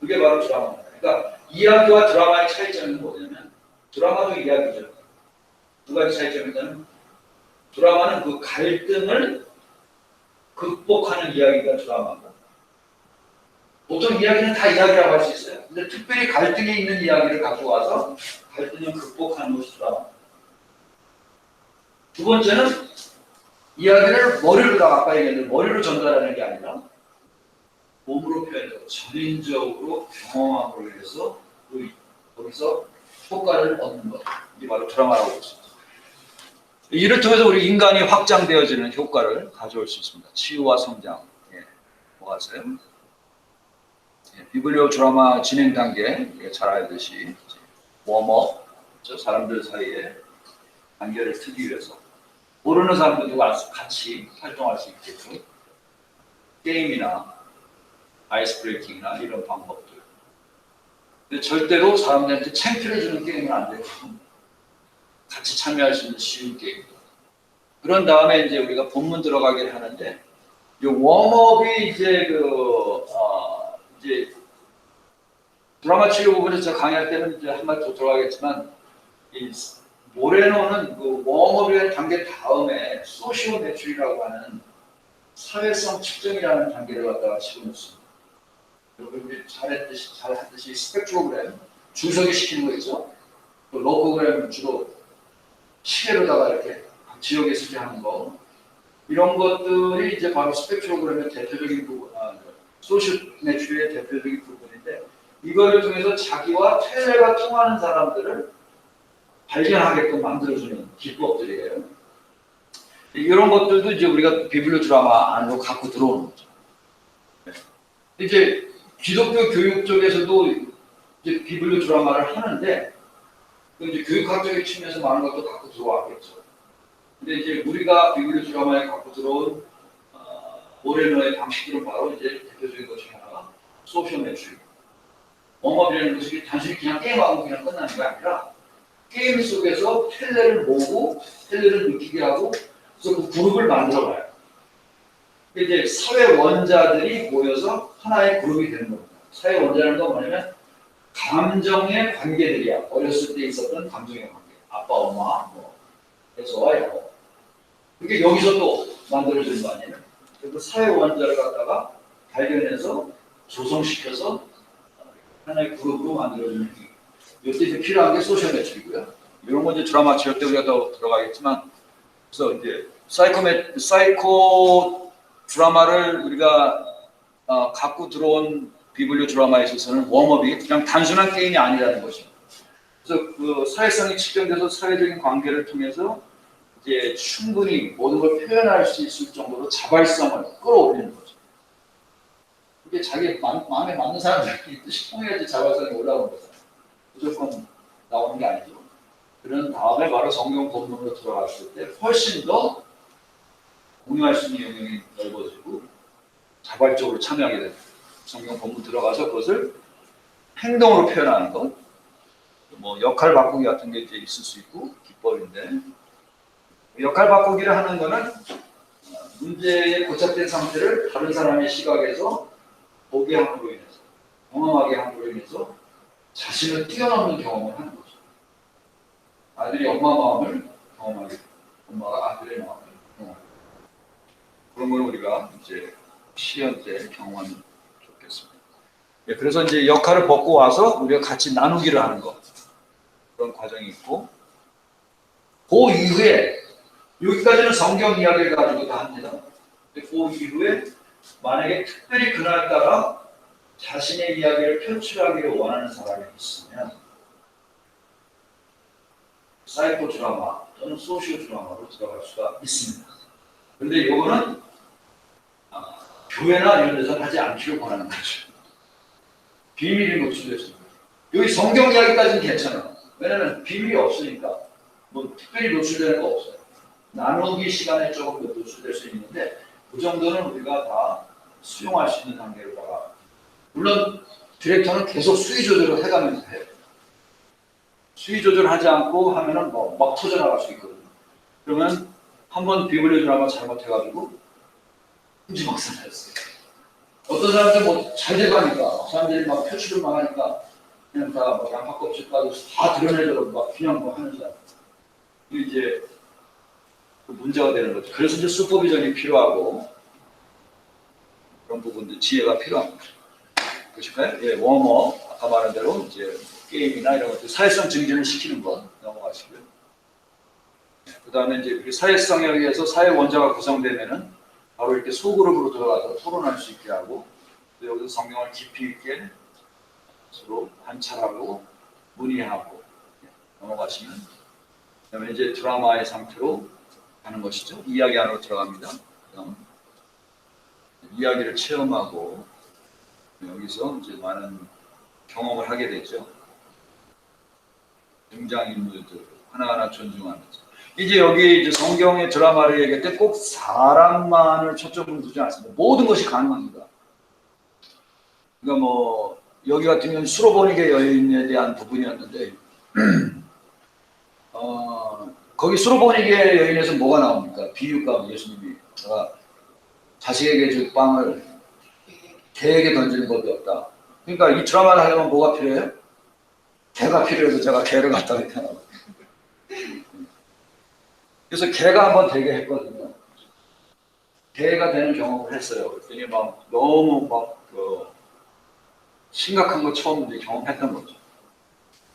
그게 바로 드라마입니다. 그러니까 이야기와 드라마의 차이점은 뭐냐면 드라마도 이야기죠. 두 가지 차이점이라면 드라마는 그 갈등을 극복하는 이야기가 드라마고 보통 이야기는 다 이야기라고 할 수 있어요. 근데 특별히 갈등이 있는 이야기를 갖고 와서 갈등을 극복하는 것이 드라마. 두 번째는 이야기를 아까 얘기했는데 머리로 전달하는 게 아니라 몸으로 표현하고 전인적으로 경험함으로 해서 거기서 효과를 얻는 것. 이게 바로 드라마라고 볼 수 있습니다. 이를 통해서 우리 인간이 확장되어지는 효과를 가져올 수 있습니다. 치유와 성장. 뭐가 있어요? 비블리오 드라마 진행 단계 잘 알듯이 웜업, 사람들 사이에 관계를 트기 위해서 모르는 사람들도 같이 활동할 수 있게끔 게임이나 아이스 브레이킹이나 이런 방법들. 근데 절대로 사람들한테 창피를 주는 게임은 안 돼요. 같이 참여할 수 있는 쉬운 게임. 그런 다음에 이제 우리가 본문 들어가긴 하는데 이 웜업이 이제 이제 드라마 치료 부분에서 제가 강의할 때는 이제 한 마디 더 들어가겠지만 이 모레노는 그 웜업의 단계 다음에 소시오 매출이라고 하는 사회성 측정이라는 단계를 갖다가 집어넣습니다. 여러분들이 잘 했듯이 스펙트로그램 줄서기 시키는 거 있죠? 또 로그램 주로 시계로다가 이렇게 각 지역에 쓰게 하는 거 이런 것들이 이제 바로 스펙트로그램의 대표적인 부분, 소셜 매출의 대표적인 부분인데 이거를 통해서 자기와 텔레가 통하는 사람들을 발견하게끔 만들어주는 기법들이에요. 이런 것들도 이제 우리가 비블리오 드라마 안으로 갖고 들어오는 거죠. 이제 기독교 교육 쪽에서도 이제 비블리오 드라마를 하는데 이제 교육학적인 측면에서 많은 것도 갖고 들어왔겠죠. 근데 이제 우리가 비블리오 드라마에 갖고 들어온 모레노의 방식들은 바로 이제 대표적인 것 중에 하나가 소셜 매출. 웜업이라는 것이 단순히 그냥 게임하고 그냥 끝나는 게 아니라 게임 속에서 텔레를 모으고 텔레를 느끼게 하고 그래서 그 그룹을 만들어가요. 이제 사회 원자들이 모여서 하나의 그룹이 되는 겁니다. 사회 원자라는 건 뭐냐면 감정의 관계들이야. 어렸을 때 있었던 감정의 관계. 아빠, 엄마, 뭐 해서와 야호. 그게 여기서 또 만들어지는 거 아니에요? 그래서 사회 원자를 갖다가 발견해서 조성시켜서 하나의 그룹으로 만들어주는 이때 이제 필요한 게 소셜 매출이고요. 이런 건 이제 드라마 지을 때 우리가 더 들어가겠지만 그래서 이제 사이코 드라마를 우리가 갖고 들어온 비블리오 드라마에 있어서는 웜업이 그냥 단순한 게임이 아니라는 거죠. 그래서 그 사회성이 측정돼서 사회적인 관계를 통해서 이제 충분히 모든 걸 표현할 수 있을 정도로 자발성을 끌어올리는 거죠. 이게 자기 마음에 맞는 사람들이 뜻이 통해야지 자발성이 올라오는 거죠. 무조건 나오는 게 아니죠. 그런 다음에 바로 성경 본문으로 들어갔을 때 훨씬 더 공유할 수 있는 영역이 넓어지고 자발적으로 참여하게 됩니다. 성경 본문 들어가서 그것을 행동으로 표현하는 것, 뭐 역할 바꾸기 같은 게 이제 있을 수 있고 기법인데 역할 바꾸기를 하는 거는 문제에 고착된 상태를 다른 사람의 시각에서 보게 함으로 인해서 경험하게 함으로 인해서 자신을 뛰어넘는 경험을 하는 거죠. 아들이 엄마 마음을 경험하게, 엄마가 아들의 마음을 경험하게. 그런 걸 우리가 이제 시연 때 경험하면 좋겠습니다. 예, 그래서 이제 역할을 벗고 와서 우리가 같이 나누기를 하는 것 그런 과정이 있고 그 이후에 여기까지는 성경 이야기를 가지고 다 합니다. 그 이후에 만약에 특별히 그날따라 자신의 이야기를 표출하기를 원하는 사람이 있으면 사이코 드라마 또는 소시오 드라마로 들어갈 수가 있습니다. 그런데 이거는 교회나 이런 데서 하지 않기를 원하는 거죠. 비밀이 노출됐습니다. 여기 성경 이야기까지는 괜찮아요. 왜냐하면 비밀이 없으니까 뭐 특별히 노출되는 거 없어요. 나누기 시간에 조금 더 노출될 수 있는데 그 정도는 우리가 다 수용할 수 있는 단계로다가 물론 디렉터는 계속 수위 조절을 해가면서 해요. 수위 조절하지 않고 하면은 뭐 막 터져나갈 수 있거든요. 그러면 한번 비블리오 드라마 잘못해가지고 흥지박산했어요. 어떤 사람들 뭐 잘 돼가니까 사람들이 막 표출을 막 하니까 그냥 다막 양파 껍질 까고 다 드러내려고 막 그냥 뭐 하는 사람. 이제 문제가 되는 거죠. 그래서 이제 슈퍼비전이 필요하고 그런 부분들 지혜가 필요한 거죠. 그러실까요? 예, 웜업 아까 말한 대로 이제 게임이나 이런 것들 사회성 증진을 시키는 거 넘어가시고요. 그 다음에 이제 우리 사회성에 의해서 사회 원자가 구성되면은 바로 이렇게 소그룹으로 들어가서 토론할 수 있게 하고 또 여기서 성경을 깊이 있게 서로 관찰하고 문의하고 넘어가시면 그다음에 이제 드라마의 상태로 하는 것이죠. 이야기 안으로 들어갑니다. 그다음 이야기를 체험하고 여기서 이제 많은 경험을 하게 되죠. 등장인물들 하나하나 존중하면서 이제 여기 이제 성경의 드라마를 얘기할 때 꼭 사람만을 초점을 두지 않습니다. 모든 것이 가능합니다. 그러니까 뭐 여기 같으면 수로보닉의 여인에 대한 부분이었는데 거기 수로보닉의 여인에서 뭐가 나옵니까? 비유가 예수님이 자식에게 줄 빵을 개에게 던지는 법이 없다. 그러니까 이 드라마를 하려면 뭐가 필요해요? 개가 필요해서 제가 개를 갖다 이렇게 하나. 그래서 개가 한번 되게 했거든요. 개가 되는 경험을 했어요. 그랬더니 막 너무 막 심각한 거 처음 이제 경험했던 거죠.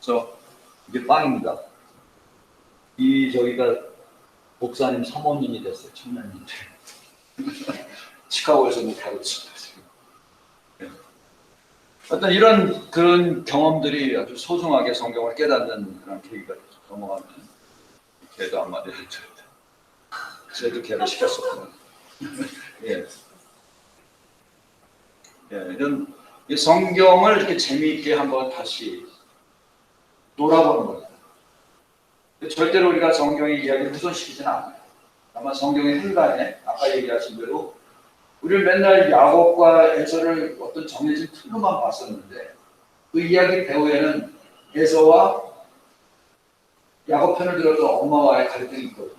그래서 이게 빵입니다. 이 저기가 목사님 사모님이 됐어요. 청년인데 시카고에서 못하고 있습니다. 지금. 네. 어떤 이런 그런 경험들이 아주 소중하게 성경을 깨닫는 그런 계기가 되죠. 넘어가면 걔도 한마디 했죠. 쟤도 걔를 시켰었구나. 예. 예, 이런 이 성경을 이렇게 재미있게 한번 다시 돌아보는 겁니다. 절대로 우리가 성경의 이야기를 훼손시키지는 않아요. 다만 성경의 행간에 아까 얘기하신 대로 우리는 맨날 야곱과 에서를 어떤 정해진 틀로만 봤었는데 그 이야기 배후에는 에서와 야곱 편을 들어도 엄마와의 갈등이 있거든요.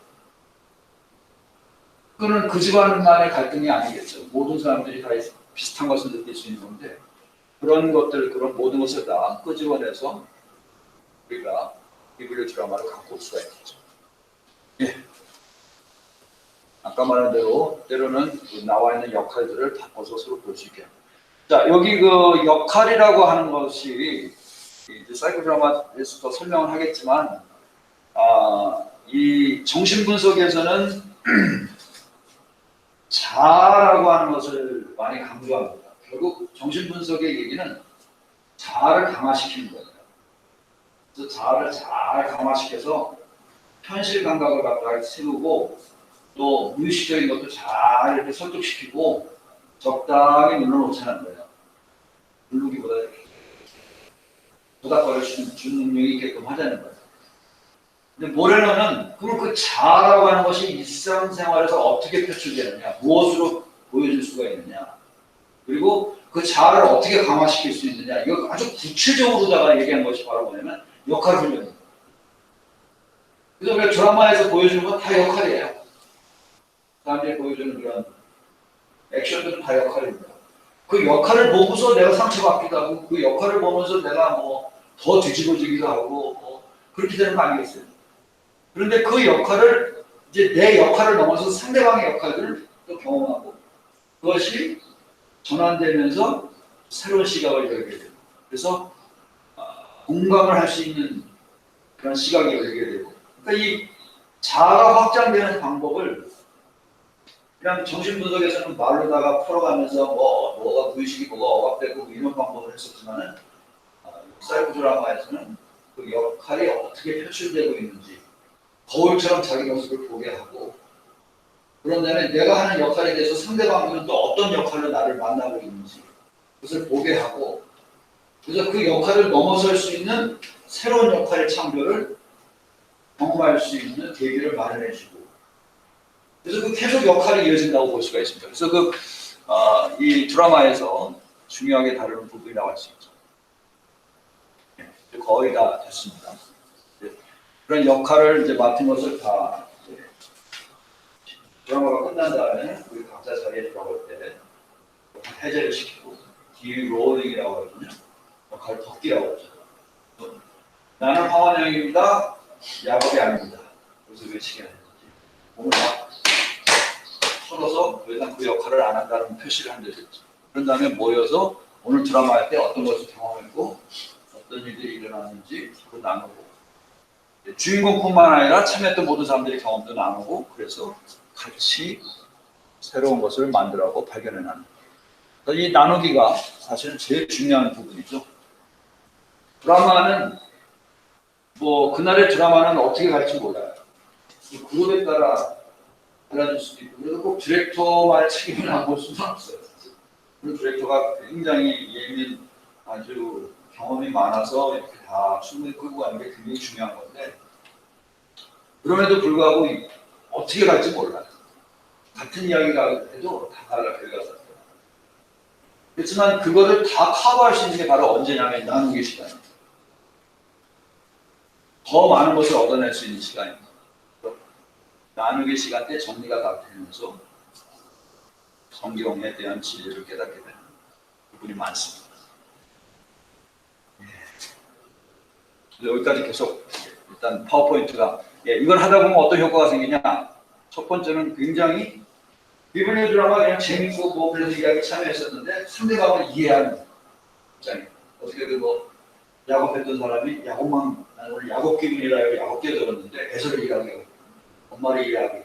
그거는 그 집안만의 갈등이 아니겠죠. 모든 사람들이 다 비슷한 것을 느낄 수 있는 건데 그런 것들, 그런 모든 것을 다 끄집어내서 우리가 비블리오 드라마를 갖고 올 수가 있겠죠. 예. 아까 말한 대로 때로는 나와 있는 역할들을 바꿔서 서로 볼 수 있게 합니다. 자, 여기 그 역할이라고 하는 것이 이제 사이코 드라마에서 더 설명을 하겠지만 이 정신분석에서는 자아라고 하는 것을 많이 강조합니다. 결국 정신분석의 얘기는 자아를 강화시키는 거예요. 그래서 자아를 잘 강화시켜서 현실 감각을 갖다가 세우고 또 무의식적인 것도 잘 이렇게 설득시키고 적당히 눌러놓자는 거예요. 누르기보다 이렇게 도닥거릴 수 있는 능력이 있게끔 하자는 거예요. 근데 모레노는 그럼 그 자아라고 하는 것이 일상생활에서 어떻게 표출되느냐, 무엇으로 보여줄 수가 있느냐, 그리고 그 자아를 어떻게 강화시킬 수 있느냐, 이거 아주 구체적으로다가 얘기한 것이 바로 뭐냐면 역할 훈련입니다. 그래서 우리가 드라마에서 보여주는 건 다 역할이에요. 사람들이 보여주는 그런 액션들은 다 역할입니다. 그 역할을 보고서 내가 상처받기도 하고 그 역할을 보면서 내가 뭐 더 뒤집어지기도 하고 뭐 그렇게 되는 거 아니겠어요? 그런데 그 역할을 이제 내 역할을 넘어서 상대방의 역할을 또 경험하고 그것이 전환되면서 새로운 시각을 열게 되고 그래서 공감을 할 수 있는 그런 시각이 열게 되고 그러니까 이 자아가 확장되는 방법을 그냥 정신분석에서는 말로다가 풀어가면서 뭐가 무의식이 뭐가 억압되고 이런 방법을 했었지만은 사이코 드라마에서는 그 역할이 어떻게 표출되고 있는지 거울처럼 자기 모습을 보게 하고 그런 다음에 내가 하는 역할에 대해서 상대방은 또 어떤 역할로 나를 만나고 있는지 그것을 보게 하고 그래서 그 역할을 넘어설 수 있는 새로운 역할의 창조를 경험할 수 있는 계기를 마련해주고 그래서 그 계속 역할이 이어진다고 볼 수가 있습니다. 그래서 이 드라마에서 중요하게 다루는 부분이라고 할 수 있죠. 네, 거의 다 됐습니다. 네, 그런 역할을 이제 맡은 것을 다 드라마가 끝난 다음에 우리 각자 자리에 들어갈 때 해제를 시키고 디롤링이라고 하거든요. 역할 덮기라고 하죠. 나는 황원영입니다. 야곱이 아닙니다. 그래서 외치게 하는 거지. 몸을 막 풀어서 더 이상 그 역할을 안 한다는 표시를 한 적이 있죠. 그런 다음에 모여서 오늘 드라마 할 때 어떤 것을 경험했고 어떤 일들이 일어났는지 서로 나누고 주인공뿐만 아니라 참여했던 모든 사람들의 경험도 나누고 그래서 같이 새로운 것을 만들어가고 발견해나는 이 나누기가 사실은 제일 중요한 부분이죠. 드라마는 그날의 드라마는 어떻게 갈지 몰라요. 이 그룹에 따라 달라질 수도 있고 그래서 꼭 디렉터만의 책임을 안 볼 수는 없어요. 그 디렉터가 굉장히 예민 아주 경험이 많아서 이렇게 다 충분히 끌고 가는 게 굉장히 중요한 건데 그럼에도 불구하고 어떻게 갈지 몰라요. 같은 이야기가 해도 다 달라요. 그렇지만 그거를 다 커버할 수 있는 게 바로 언제냐면 나누기 시간입니다. 더 많은 것을 얻어낼 수 있는 시간입니다. 나누기 시간 때 정리가 다 되면서 성경에 대한 진리를 깨닫게 되는 부분이 많습니다. 여기까지 계속 일단 파워포인트가 이걸 하다 보면 어떤 효과가 생기냐? 첫 번째는 굉장히 비블리오 드라마 그냥 재밌고 그래서 이야기 참여했었는데 상대방을 이해하는 입장이에요. 어떻게든 야곱했던 사람이 야곱만 나는 오늘 야곱 기분이라 야곱게 적었는데 애서를 이해하게 엄마를 이해하게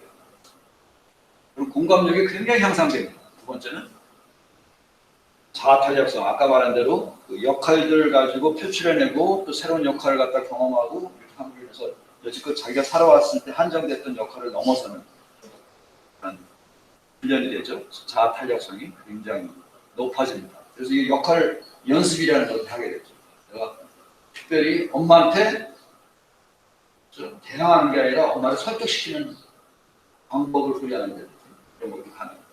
그럼 공감력이 굉장히 향상됩니다. 두 번째는 자아탄력성 아까 말한 대로 그 역할들을 가지고 표출해내고 또 새로운 역할을 갖다 경험하고 이렇게 함으로 해서 여지껏 자기가 살아왔을 때 한정됐던 역할을 넘어서는 그런 훈련이 되죠. 자아탄력성이 굉장히 높아집니다. 그래서 이 역할 연습이라는 것을 하게 되죠. 내가 특별히 엄마한테 좀 대항하는 게 아니라 엄마를 설득시키는 방법을 훈련하는 그런 것도 가능합니다.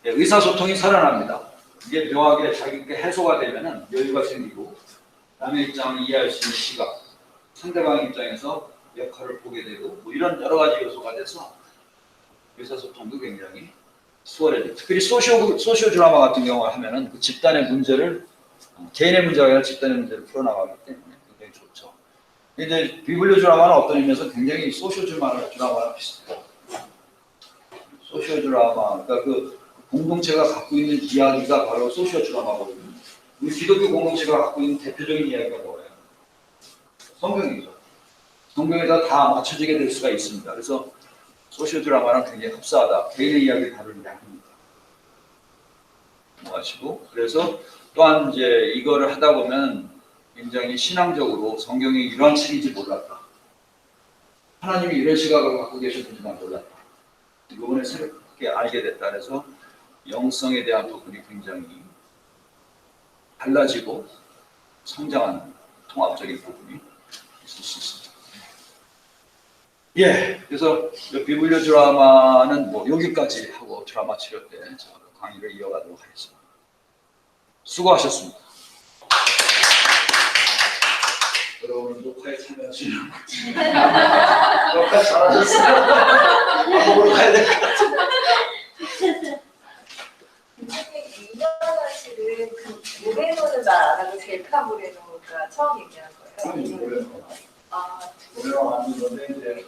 네, 의사소통이 살아납니다. 이게 묘하게 자기께 해소가 되면은 여유가 생기고 남의 입장을 이해할 수 있는 시각, 상대방 입장에서 역할을 보게 되고 뭐 이런 여러 가지 요소가 돼서 의사소통도 굉장히 수월해져요. 특별히 소시오 드라마 같은 경우를 하면은 그 집단의 문제를 개인의 문제가 아니라 집단의 문제를 풀어나가기 때문에 굉장히 좋죠. 근데 비블리오 드라마는 어떤 의미에서 굉장히 소시오 드라마랑 비슷해요. 소시오 드라마, 그러니까 그 공동체가 갖고 있는 이야기가 바로 소시오 드라마거든요. 우리 기독교 공동체가 갖고 있는 대표적인 이야기가 뭐예요? 성경이죠. 성경에다 다 맞춰지게 될 수가 있습니다. 그래서 소시오 드라마랑 굉장히 흡사하다. 개인의 이야기를 다루는 약입니다. 아시고 그래서 또한 이제 이거를 하다 보면 굉장히 신앙적으로 성경이 이런 책인지 몰랐다. 하나님이 이런 시각을 갖고 계셨는지 난 몰랐다. 이번에 새롭게 알게 됐다. 그래서 영성에 대한 부분이 굉장히 달라지고 성장하는 통합적인 부분이 있을 수 있습니다. 예, 그래서 비블리오 드라마는 뭐 여기까지 하고 드라마 치료 때 강의를 이어가도록 하겠습니다. 수고하셨습니다. 여러분 녹화에 참여하시는 녹화 잘하셨어요. 방법으로 가야 될 것 같아요. 이명환 씨는 그 모레노는 말 안 하고 델카 모레노가 처음 얘기한 거예요? 그럼 아, 노래가 만든 건데 이제